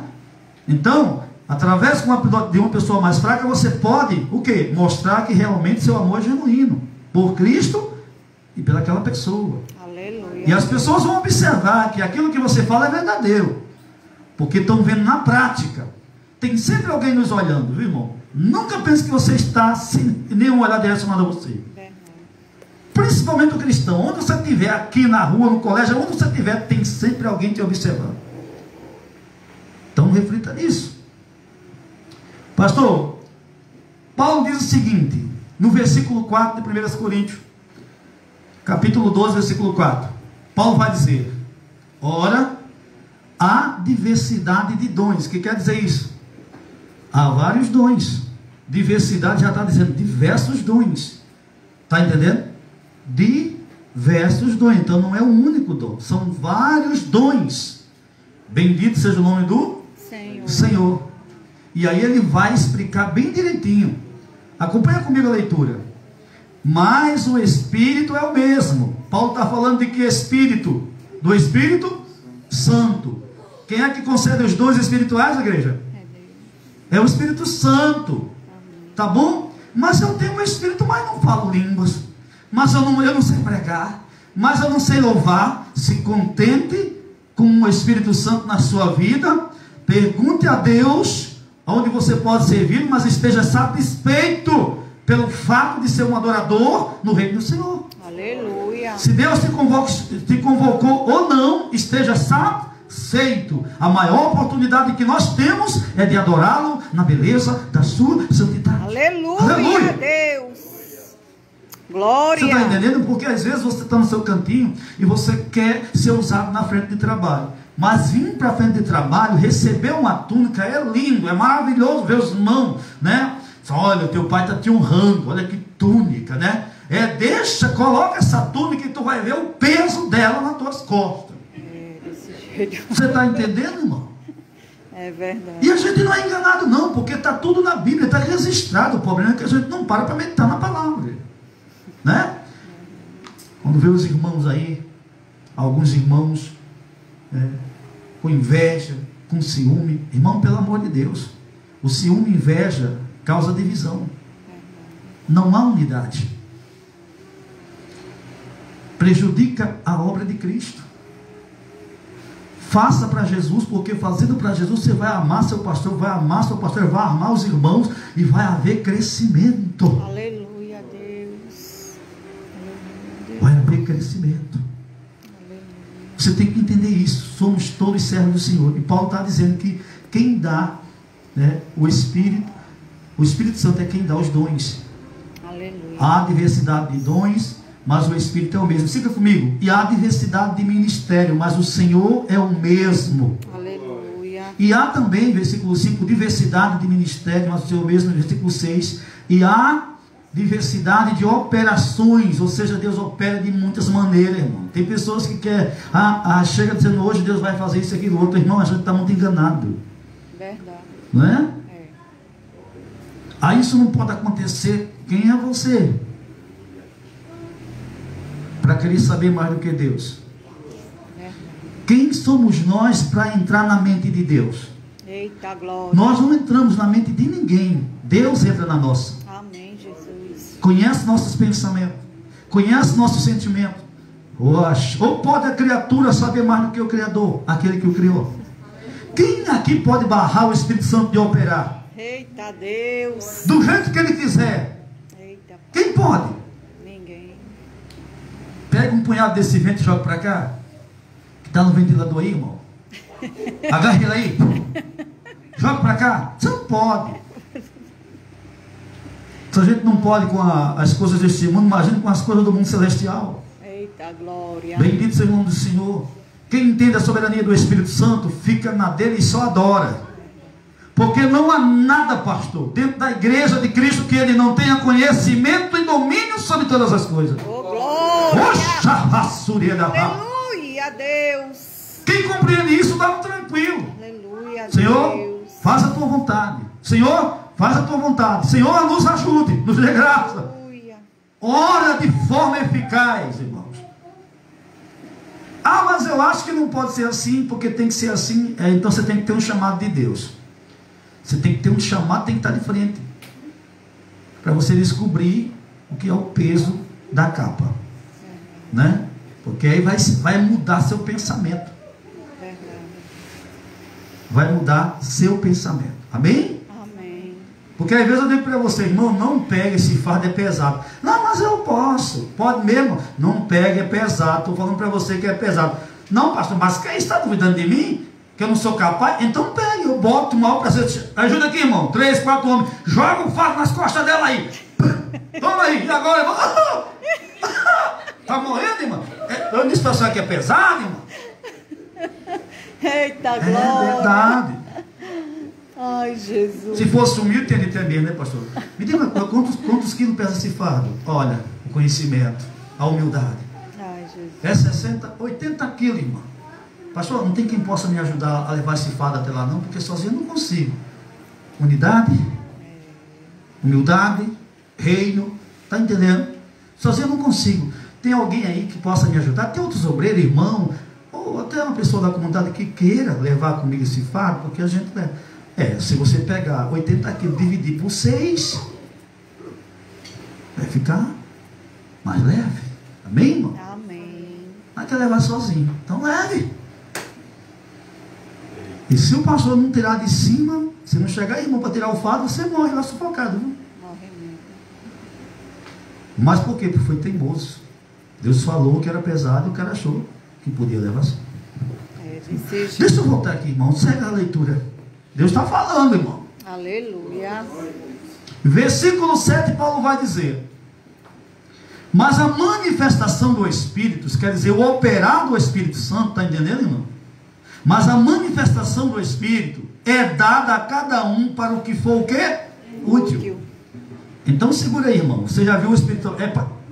A: Então, através de uma pessoa mais fraca, você pode o quê? Mostrar que realmente seu amor é genuíno por Cristo e pelaquela pessoa.
B: Aleluia.
A: E as pessoas vão observar que aquilo que você fala é verdadeiro, porque estão vendo na prática. Tem sempre alguém nos olhando, viu, irmão? Nunca pense que você está sem nenhum olhar direcionado a você.
B: Verdade.
A: Principalmente o cristão. Onde você estiver, aqui na rua, no colégio, onde você estiver, tem sempre alguém te observando. Então reflita nisso. Pastor, Paulo diz o seguinte, no versículo 4 de 1 Coríntios, capítulo 12, versículo 4. Paulo vai dizer: ora, há diversidade de dons. O que quer dizer isso? Há vários dons. Diversidade já está dizendo diversos dons. Está entendendo? Diversos dons. Então não é um único dom, são vários dons. Bendito seja o nome do Senhor. E aí ele vai explicar bem direitinho. Acompanha comigo a leitura. Mas o Espírito é o mesmo. Paulo está falando de que Espírito? Do Espírito Santo. Quem é que concede os dons espirituais, igreja? É o Espírito Santo. Tá bom? Mas eu tenho um Espírito, mas não falo línguas. Mas eu não sei pregar. Mas eu não sei louvar. Se contente com o Espírito Santo na sua vida. Pergunte a Deus onde você pode servir, mas esteja satisfeito pelo fato de ser um adorador no reino do Senhor.
B: Aleluia.
A: Se Deus te convocou ou não, esteja satisfeito. aceito. A maior oportunidade que nós temos é de adorá-lo na beleza da sua santidade.
B: Aleluia,
A: Aleluia.
B: Deus. Glória.
A: Você está entendendo? Porque às vezes você está no seu cantinho e você quer ser usado na frente de trabalho. Mas vir para a frente de trabalho, receber uma túnica é lindo, é maravilhoso ver os irmãos, né? Olha, teu pai está te honrando, olha que túnica, né? Coloca essa túnica e tu vai ver o peso dela nas tuas costas.
B: Desse jeito.
A: Você está entendendo, irmão?
B: É verdade.
A: E a gente não é enganado não, porque está tudo na Bíblia, está registrado. O problema é que a gente não para meditar na palavra, né? Quando vê os irmãos aí, alguns irmãos com inveja, com ciúme, irmão, pelo amor de Deus, o ciúme e inveja causa divisão, não há unidade, prejudica a obra de Cristo. Faça para Jesus, porque fazendo para Jesus você vai amar seu pastor, vai amar os irmãos e vai haver crescimento.
B: Aleluia, Deus.
A: Vai haver crescimento. Você tem que entender isso. Somos todos servos do Senhor. E Paulo está dizendo que quem dá, né, o Espírito Santo é quem dá os dons.
B: Aleluia.
A: Há diversidade de dons, mas o Espírito é o mesmo. Siga comigo. E há diversidade de ministério, mas o Senhor é o mesmo.
B: Aleluia.
A: E há também, versículo 5, diversidade de ministério, mas o Senhor mesmo, versículo 6. E há diversidade de operações, ou seja, Deus opera de muitas maneiras, irmão. Tem pessoas que querem, chega dizendo hoje Deus vai fazer isso, aquilo, outro. Irmão, a gente está muito enganado.
B: Verdade.
A: Não é?
B: É.
A: Aí isso não pode acontecer. Quem é você para querer saber mais do que Deus?
B: Verdade.
A: Quem somos nós para entrar na mente de Deus?
B: Eita, glória.
A: Nós não entramos na mente de ninguém. Deus entra na nossa.
B: Amém, Jesus.
A: Conhece nossos pensamentos, conhece nossos sentimentos. Ou pode a criatura saber mais do que o Criador, aquele que o criou? Quem aqui pode barrar o Espírito Santo de operar?
B: Eita, Deus.
A: Do jeito que ele quiser.
B: Eita, Pai.
A: Quem pode?
B: Ninguém.
A: Pega um punhado desse vento e joga para cá. Que está no ventilador aí, irmão. Agarra ele aí. Joga para cá. Você não pode. Se a gente não pode com as coisas deste mundo, imagina com as coisas do mundo celestial.
B: Eita, glória.
A: Bendito seja o nome do Senhor. Quem entende a soberania do Espírito Santo, fica na dele e só adora. Porque não há nada, pastor, dentro da igreja de Cristo que ele não tenha conhecimento e domínio sobre todas as coisas.
B: Oh, glória.
A: Oxa, vassuria da barra.
B: Aleluia, Deus.
A: Quem compreende isso, dá tranquilo.
B: Aleluia,
A: Senhor,
B: Deus.
A: faz a tua vontade. Senhor, faz a tua vontade. Senhor, nos ajude, nos dê graça.
B: Aleluia.
A: Ora de forma eficaz, irmãos. Mas eu acho que não pode ser assim, porque tem que ser assim. Então você tem que ter um chamado de Deus. Você tem que ter um chamado, tem que estar de frente. Para você descobrir o que é o peso da capa. Né? Porque aí vai mudar seu pensamento. Vai mudar seu pensamento. Amém?
B: Amém.
A: Porque às vezes eu digo para você, irmão, não pegue, esse fardo é pesado. Não, mas eu posso. Pode mesmo. Não pegue, é pesado. Estou falando para você que é pesado. Não, pastor, mas quem está duvidando de mim? Que eu não sou capaz? Então pegue, eu boto mal para você. Ajuda aqui, irmão. 3, 4 homens. Joga o fardo nas costas dela aí. Toma aí. E agora, irmão? Está morrendo, irmão? Eu disse para você que é pesado, irmão.
B: Eita,
A: É
B: glória.
A: verdade.
B: Ai, Jesus.
A: Se fosse humilde, teria de ter, né, pastor? Me diga quantos quilos pesa esse fardo? Olha, o conhecimento, a humildade.
B: Ai, Jesus.
A: É 60, 80 quilos, irmão. Pastor, não tem quem possa me ajudar a levar esse fardo até lá, não, porque sozinho eu não consigo. Unidade, humildade, reino, tá entendendo? Sozinho eu não consigo. Tem alguém aí que possa me ajudar? Tem outros obreiros, irmão, ou até uma pessoa da comunidade que queira levar comigo esse fardo, porque a gente leva. Se você pegar 80 quilos e dividir por 6, vai ficar mais leve. Amém, irmão?
B: Amém.
A: Não quer levar sozinho, então leve. E se o pastor não tirar de cima, se não chegar aí, irmão, para tirar o fardo, você morre lá sufocado, viu?
B: Morre mesmo.
A: Mas por quê? Porque foi teimoso. Deus falou que era pesado e o cara achou que podia levar só. Deixa eu voltar aqui, irmão. Segue a leitura. Deus está falando, irmão.
B: Aleluia.
A: Versículo 7, Paulo vai dizer: mas a manifestação do Espírito, isso quer dizer o operar do Espírito Santo, está entendendo, irmão? Mas a manifestação do Espírito é dada a cada um para o que for o quê? Útil. Então segura aí, irmão. Você já viu o Espírito?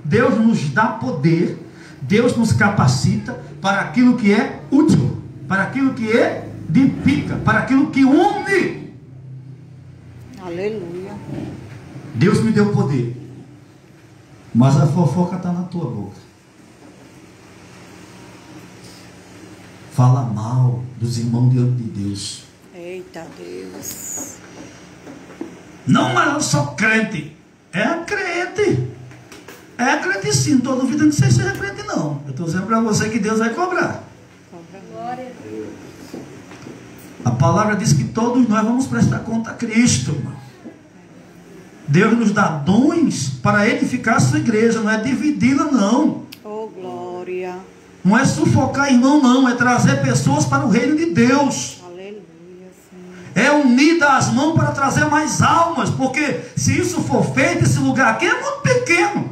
A: Deus nos dá poder, Deus nos capacita para aquilo que é útil, para aquilo que edifica, para aquilo que une.
B: Aleluia.
A: Deus me deu poder, mas a fofoca está na tua boca. Fala mal dos irmãos diante de Deus.
B: Eita Deus.
A: Não, mas eu sou crente. É crente. É crente sim. Não estou duvidando que você seja crente não. Eu estou dizendo para você que Deus vai cobrar.
B: Glória a Deus.
A: A palavra diz que todos nós vamos prestar conta a Cristo, irmão. Deus nos dá dons para edificar a sua igreja. Não é dividi-la não.
B: Oh glória.
A: Não é sufocar irmão não. É trazer pessoas para o reino de Deus.
B: Aleluia, Senhor.
A: É unir as mãos para trazer mais almas. Porque se isso for feito, esse lugar aqui é muito pequeno.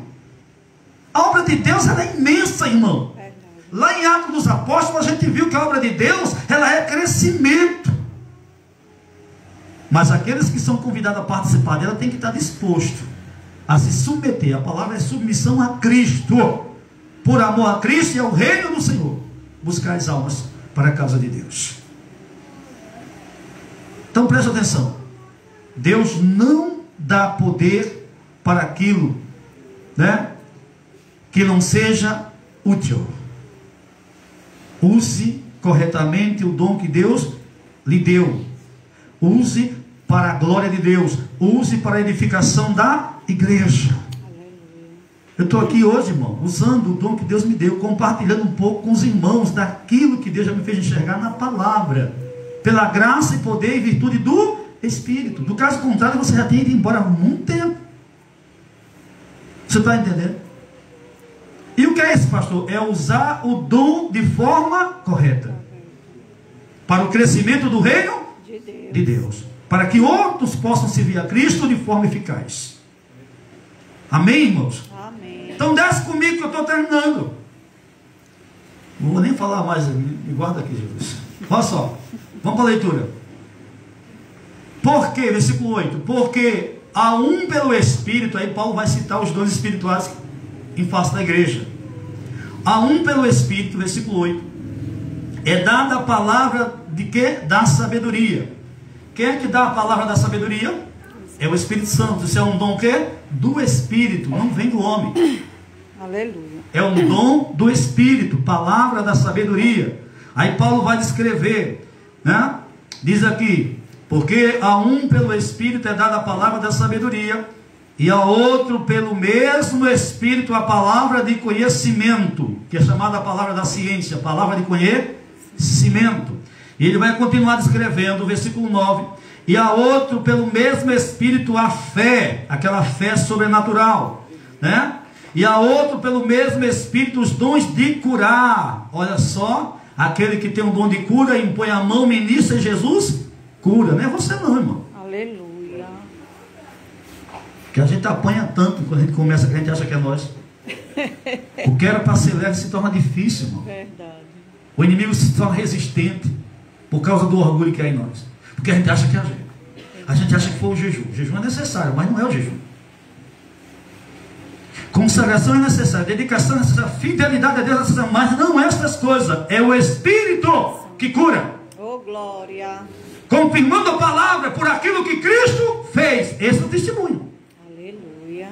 A: A obra de Deus ela é imensa, irmão.
B: Verdade.
A: Lá em Atos dos Apóstolos a gente viu que a obra de Deus ela é crescimento. Mas aqueles que são convidados a participar dela têm que estar disposto a se submeter. A palavra é submissão a Cristo. Por amor a Cristo e ao reino do Senhor. Buscar as almas para a causa de Deus. Então presta atenção. Deus não dá poder para aquilo, né, que não seja útil. Use corretamente o dom que Deus lhe deu. Use para a glória de Deus. Use para a edificação da igreja. Eu estou aqui hoje, irmão, usando o dom que Deus me deu, compartilhando um pouco com os irmãos daquilo que Deus já me fez enxergar na palavra, pela graça e poder e virtude do Espírito. Do caso contrário, você já teria ido embora há muito tempo. Você está entendendo? E o que é isso, pastor? É usar o dom de forma correta, para o crescimento do reino de Deus, para que outros possam servir a Cristo de forma eficaz. Amém, irmãos?
B: Amém.
A: Então desce comigo que eu estou terminando. Não vou nem falar mais, me guarda aqui, Jesus. Olha só, vamos para a leitura. Por quê? Versículo 8. Porque a um pelo Espírito, aí Paulo vai citar os dons espirituais em face da igreja. A um pelo Espírito, versículo 8, é dada a palavra de quê? Da sabedoria. Quem é que dá a palavra da sabedoria? É o Espírito Santo. Isso é um dom o quê? Do Espírito, não vem do homem.
B: Aleluia.
A: É um dom do Espírito, palavra da sabedoria. Aí Paulo vai descrever, né? Diz aqui: porque a um pelo Espírito é dada a palavra da sabedoria, e a outro pelo mesmo Espírito a palavra de conhecimento, que é chamada a palavra da ciência, a palavra de conhecimento. E ele vai continuar descrevendo o versículo 9: e a outro pelo mesmo Espírito a fé, aquela fé sobrenatural, né? E a outro pelo mesmo Espírito os dons de curar. Olha só, aquele que tem um dom de cura, impõe a mão, ministra, e Jesus cura. Não é você não, irmão.
B: Aleluia.
A: Que a gente apanha tanto quando a gente começa, que a gente acha que é nós. O que era para ser leve se torna difícil, irmão.
B: Verdade.
A: O inimigo se torna resistente por causa do orgulho que há em nós. Porque a gente acha que é a gente. A gente acha que foi o jejum. O jejum é necessário, mas não é o jejum. Consagração é necessária, dedicação é necessária, fidelidade a Deus é necessária, mas não estas coisas. É o Espírito que cura.
B: Oh glória.
A: Confirmando a palavra por aquilo que Cristo fez. Esse é o testemunho.
B: Aleluia.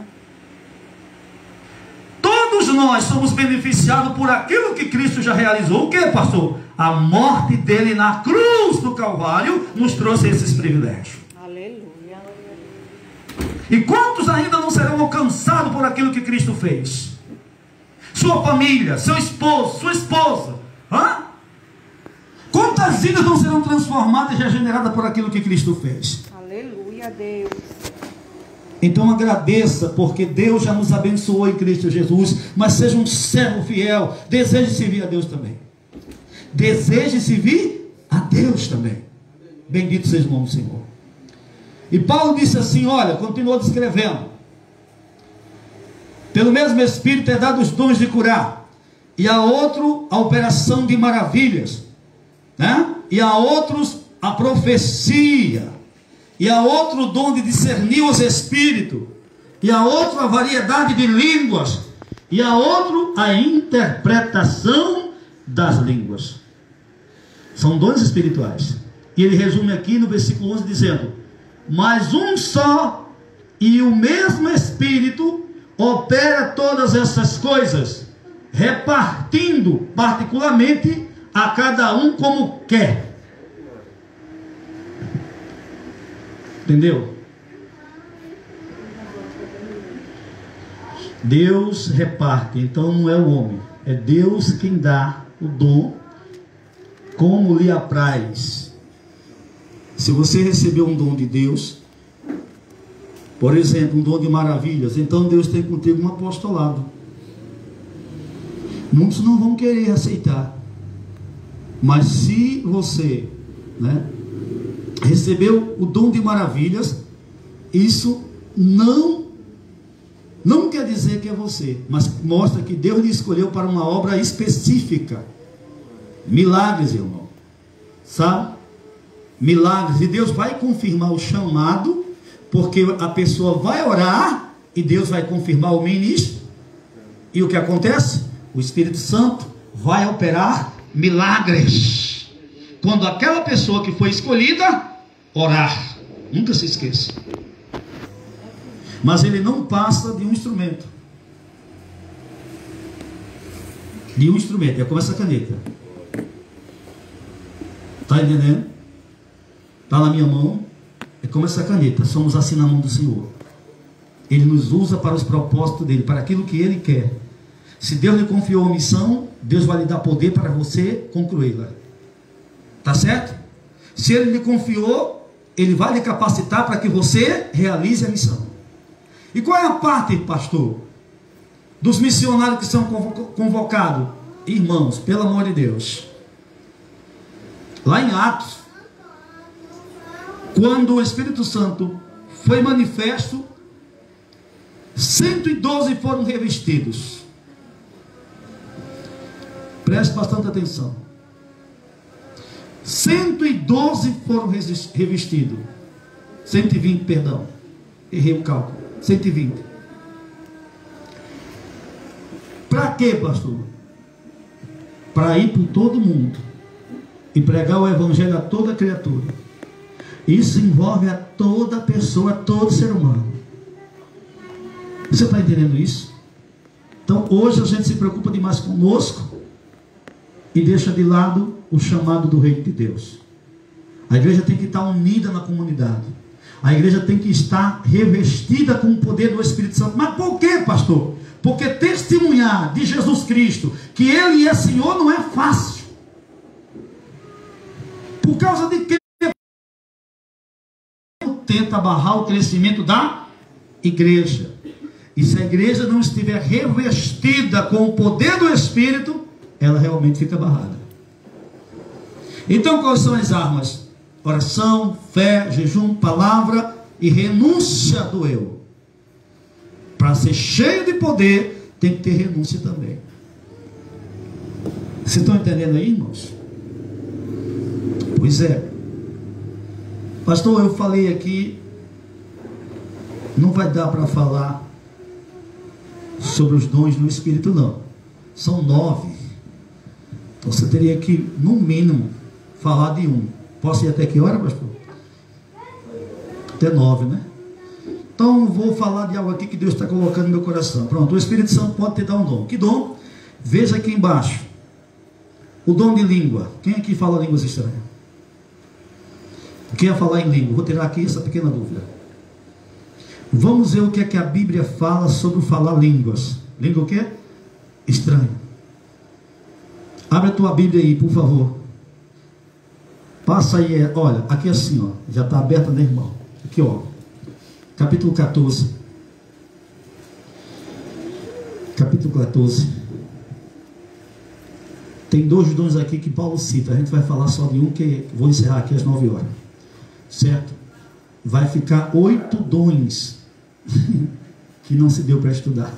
A: Todos nós somos beneficiados por aquilo que Cristo já realizou. O que, pastor? A morte dele na cruz do Calvário nos trouxe esses privilégios.
B: Aleluia.
A: E quantos ainda não serão alcançados por aquilo que Cristo fez? Sua família, seu esposo, sua esposa. Hã? Quantas vidas não serão transformadas e regeneradas por aquilo que Cristo fez?
B: Aleluia, Deus.
A: Então agradeça, porque Deus já nos abençoou em Cristo Jesus. Mas seja um servo fiel, deseje servir a Deus também. deseje servir a Deus também. Bendito seja o nome do Senhor. E Paulo disse assim, olha, continuou descrevendo: pelo mesmo Espírito é dado os dons de curar, e a outro a operação de maravilhas, né? E a outros a profecia, e a outro o dom de discernir os espíritos, e a outro a variedade de línguas, e a outro a interpretação das línguas. São dons espirituais. E ele resume aqui no versículo 11 dizendo: mas um só e o mesmo Espírito opera todas essas coisas, repartindo particularmente a cada um como quer. Entendeu? Deus reparte, então não é o homem, é Deus quem dá o dom como lhe apraz. Se você recebeu um dom de Deus, por exemplo, um dom de maravilhas, então Deus tem contigo um apostolado. Muitos não vão querer aceitar, mas se você, né, recebeu o dom de maravilhas, isso não quer dizer que é você, mas mostra que Deus lhe escolheu para uma obra específica. Milagres, irmão, sabe? Milagres, e Deus vai confirmar o chamado, porque a pessoa vai orar e Deus vai confirmar o ministro. E o que acontece? O Espírito Santo vai operar milagres quando aquela pessoa que foi escolhida orar. Nunca se esqueça. Mas ele não passa de um instrumento. De um instrumento. É como essa caneta. Está entendendo? Está na minha mão. É como essa caneta. Somos assim na mão do Senhor. Ele nos usa para os propósitos dele, para aquilo que ele quer. Se Deus lhe confiou a missão, Deus vai lhe dar poder para você concluí-la. Tá certo? Se ele lhe confiou, ele vai lhe capacitar para que você realize a missão. E qual é a parte, pastor, dos missionários que são convocados? Irmãos, pelo amor de Deus, lá em Atos, quando o Espírito Santo foi manifesto, 112 foram revestidos. Preste bastante atenção. 112 foram revestidos. 120, perdão. Errei o cálculo. 120. Para quê, pastor? Para ir por todo mundo e pregar o evangelho a toda criatura. Isso envolve a toda pessoa, a todo ser humano. Você está entendendo isso? Então hoje a gente se preocupa demais conosco e deixa de lado o chamado do reino de Deus. A igreja tem que estar unida na comunidade. A igreja tem que estar revestida com o poder do Espírito Santo. Mas por quê, pastor? Porque testemunhar de Jesus Cristo que Ele é Senhor não é fácil. Por causa de que tenta barrar o crescimento da igreja. E se a igreja não estiver revestida com o poder do Espírito, ela realmente fica barrada. Então quais são as armas? Oração, fé, jejum, palavra e renúncia do eu. Para ser cheio de poder, tem que ter renúncia também. Vocês estão entendendo aí, irmãos? Pois é. Pastor, eu falei aqui, não vai dar para falar sobre os dons do Espírito, não. São 9. Então você teria que, no mínimo, falar de um. Posso ir até que hora, pastor? Até 9, né? Então vou falar de algo aqui que Deus está colocando no meu coração. Pronto, o Espírito Santo pode te dar um dom. Que dom? Veja aqui embaixo. O dom de língua. Quem aqui fala línguas estranhas? Quem ia falar em língua? Vou tirar aqui essa pequena dúvida. Vamos ver o que é que a Bíblia fala sobre falar línguas. Língua o quê? Estranha. Abre a tua Bíblia aí, por favor. Passa aí, olha, aqui assim, ó. Já está aberta, né, irmão? Aqui, ó. Capítulo 14. Capítulo 14. Tem 2 dons aqui que Paulo cita. A gente vai falar só de um, que vou encerrar aqui às 9 horas. Certo? Vai ficar 8 dons que não se deu para estudar.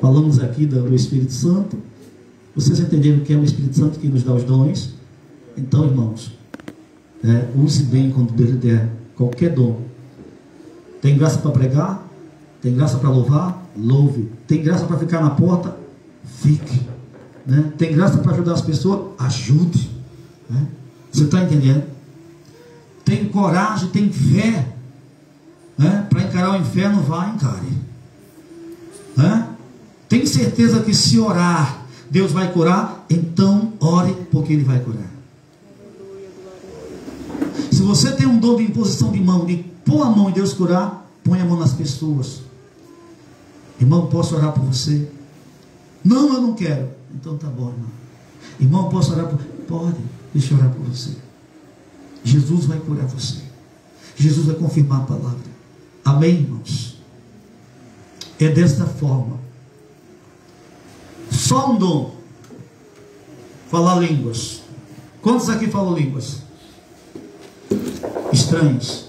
A: Falamos aqui do Espírito Santo. Vocês entenderam o que é o Espírito Santo que nos dá os dons? Então, irmãos, use bem quando Deus lhe der qualquer dom. Tem graça para pregar? Tem graça para louvar? Louve. Tem graça para ficar na porta? Fique. Né? Tem graça para ajudar as pessoas? Ajude. Né? Você está entendendo? Tem coragem, tem fé, né? Para encarar o inferno, vá, encare. Né? Tem certeza que se orar, Deus vai curar? Então ore, porque Ele vai curar. Se você tem um dom de imposição de mão, de pôr a mão e Deus curar, põe a mão nas pessoas. Irmão, posso orar por você? Não, eu não quero. Então tá bom, irmão. Irmão, posso orar por você? Pode, deixa eu orar por você. Jesus vai curar você. Jesus vai confirmar a palavra. Amém, irmãos? É desta forma. Só um dom. Falar línguas. Quantos aqui falam línguas? Estranhos.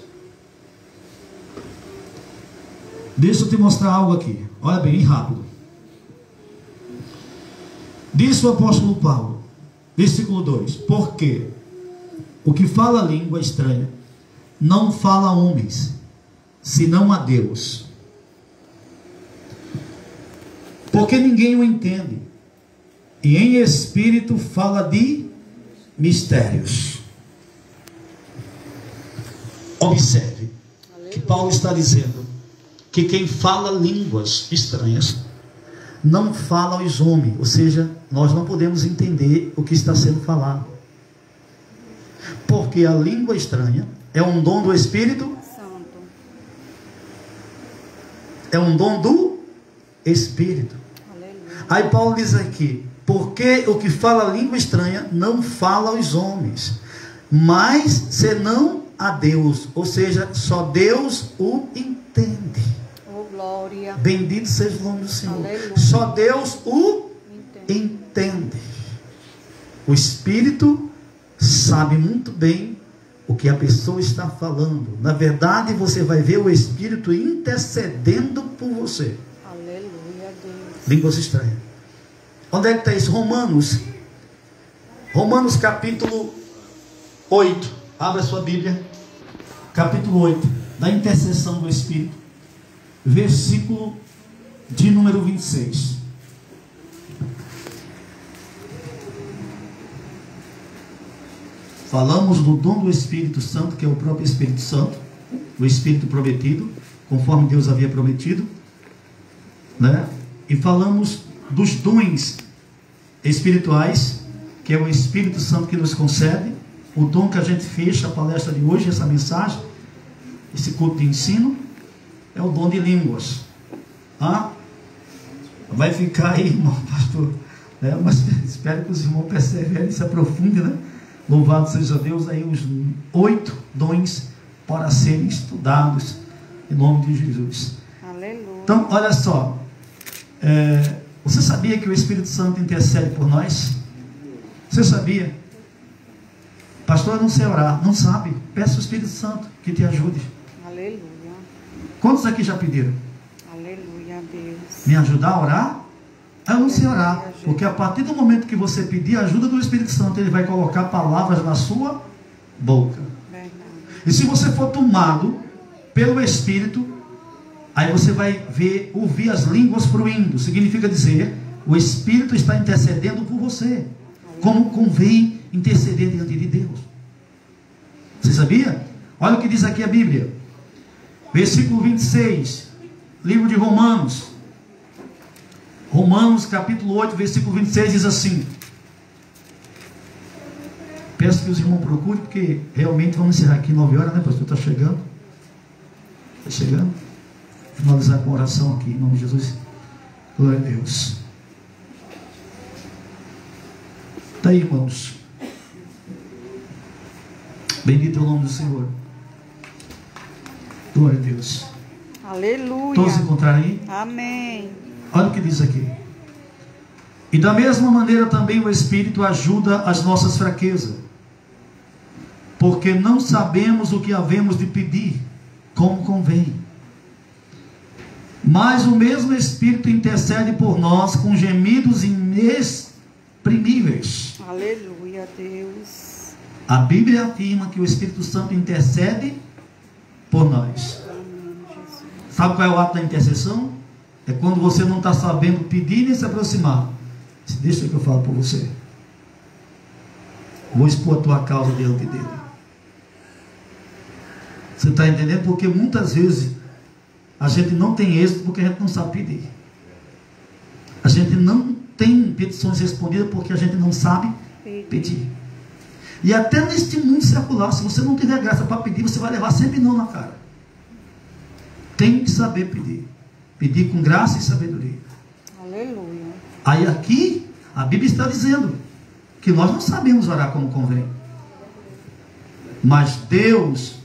A: Deixa eu te mostrar algo aqui. Olha bem rápido. Disse o apóstolo Paulo, versículo 2: porque o que fala língua estranha não fala a homens, senão a Deus, porque ninguém o entende, e em espírito fala de mistérios. Observe que Paulo está dizendo que quem fala línguas estranhas não fala aos homens, ou seja, nós não podemos entender o que está sendo falado, porque a língua estranha é um dom do Espírito Santo. É um dom do Espírito. Aleluia. Aí Paulo diz aqui: porque o que fala língua estranha não fala aos homens, mas senão a Deus, ou seja, só Deus o entende.
B: Glória.
A: Bendito seja o nome do Senhor.
B: Aleluia.
A: Só Deus o entende. O Espírito sabe muito bem o que a pessoa está falando. Na verdade, você vai ver o Espírito intercedendo por você.
B: Aleluia, Deus.
A: Línguas estranhas. Onde é que está isso? Romanos. Romanos capítulo 8. Abra sua Bíblia. Capítulo 8. Da intercessão do Espírito. Versículo de número 26. Falamos do dom do Espírito Santo, que é o próprio Espírito Santo, o Espírito prometido, conforme Deus havia prometido, né? E falamos dos dons espirituais, que é o Espírito Santo que nos concede, o dom que a gente fecha a palestra de hoje, essa mensagem, esse culto de ensino, é o dom de línguas. Vai ficar aí, irmão, pastor, né? Mas espero que os irmãos perseverem e se aprofundem, né? Louvado seja Deus, aí os 8 dons para serem estudados em nome de Jesus. Aleluia. Então, olha só, você sabia que o Espírito Santo intercede por nós? Você sabia? Pastor, eu não sei orar. Não sabe? Peça ao Espírito Santo que te ajude. Aleluia. Quantos aqui já pediram? Aleluia, Deus. Me ajudar a orar? Eu não sei orar, porque a partir do momento que você pedir a ajuda do Espírito Santo, Ele vai colocar palavras na sua boca. Verdade. E se você for tomado pelo Espírito, aí você vai ouvir as línguas fluindo. Significa dizer, o Espírito está intercedendo por você, como convém interceder diante de Deus. Você sabia? Olha o que diz aqui a Bíblia. Versículo 26, livro de Romanos. Romanos capítulo 8, versículo 26 diz assim. Peço que os irmãos procurem, porque realmente vamos encerrar aqui 9 horas, né, pastor? Está chegando. Está chegando. Finalizar com oração aqui, em nome de Jesus. Glória a Deus. Está aí, irmãos. Bendito é o nome do Senhor. Glória a Deus.
B: Aleluia.
A: Todos encontraram aí?
B: Amém.
A: Olha o que diz aqui. E da mesma maneira também o Espírito ajuda as nossas fraquezas, porque não sabemos o que havemos de pedir, como convém. Mas o mesmo Espírito intercede por nós com gemidos inexprimíveis.
B: Aleluia, Deus.
A: A Bíblia afirma que o Espírito Santo intercede por nós.
B: Amém, Jesus.
A: Sabe qual é o ato da intercessão? É quando você não está sabendo pedir nem se aproximar. Deixa que eu falo por você. Vou expor a tua causa diante dele. Você está entendendo? Porque muitas vezes a gente não tem êxito porque a gente não sabe pedir. A gente não tem petições respondidas porque a gente não sabe pedir. E até neste mundo secular, se você não tiver graça para pedir, você vai levar sempre não na cara. Tem que saber pedir. Pedir com graça e sabedoria.
B: Aleluia.
A: Aí aqui, a Bíblia está dizendo que nós não sabemos orar como convém. Mas Deus,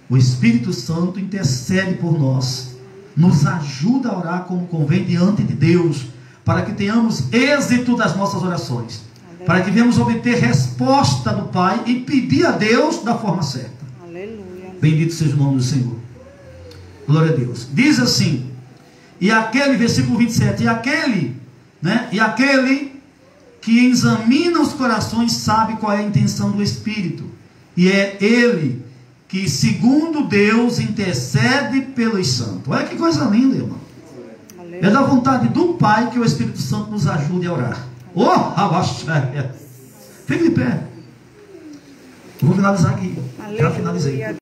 A: o Espírito Santo intercede por nós. Nos ajuda a orar como convém diante de Deus. Para que tenhamos êxito das nossas orações. Aleluia. Para que venhamos obter resposta do Pai e pedir a Deus da forma certa.
B: Aleluia.
A: Bendito seja o nome do Senhor. Glória a Deus. Diz assim, e aquele, versículo 27, e aquele que examina os corações sabe qual é a intenção do Espírito. E é ele que, segundo Deus, intercede pelos santos. Olha que coisa linda, irmão. Aleluia. É da vontade do Pai que o Espírito Santo nos ajude a orar. Oh, abaixaia. Fique de pé. Vou finalizar aqui. Aleluia. Já finalizei.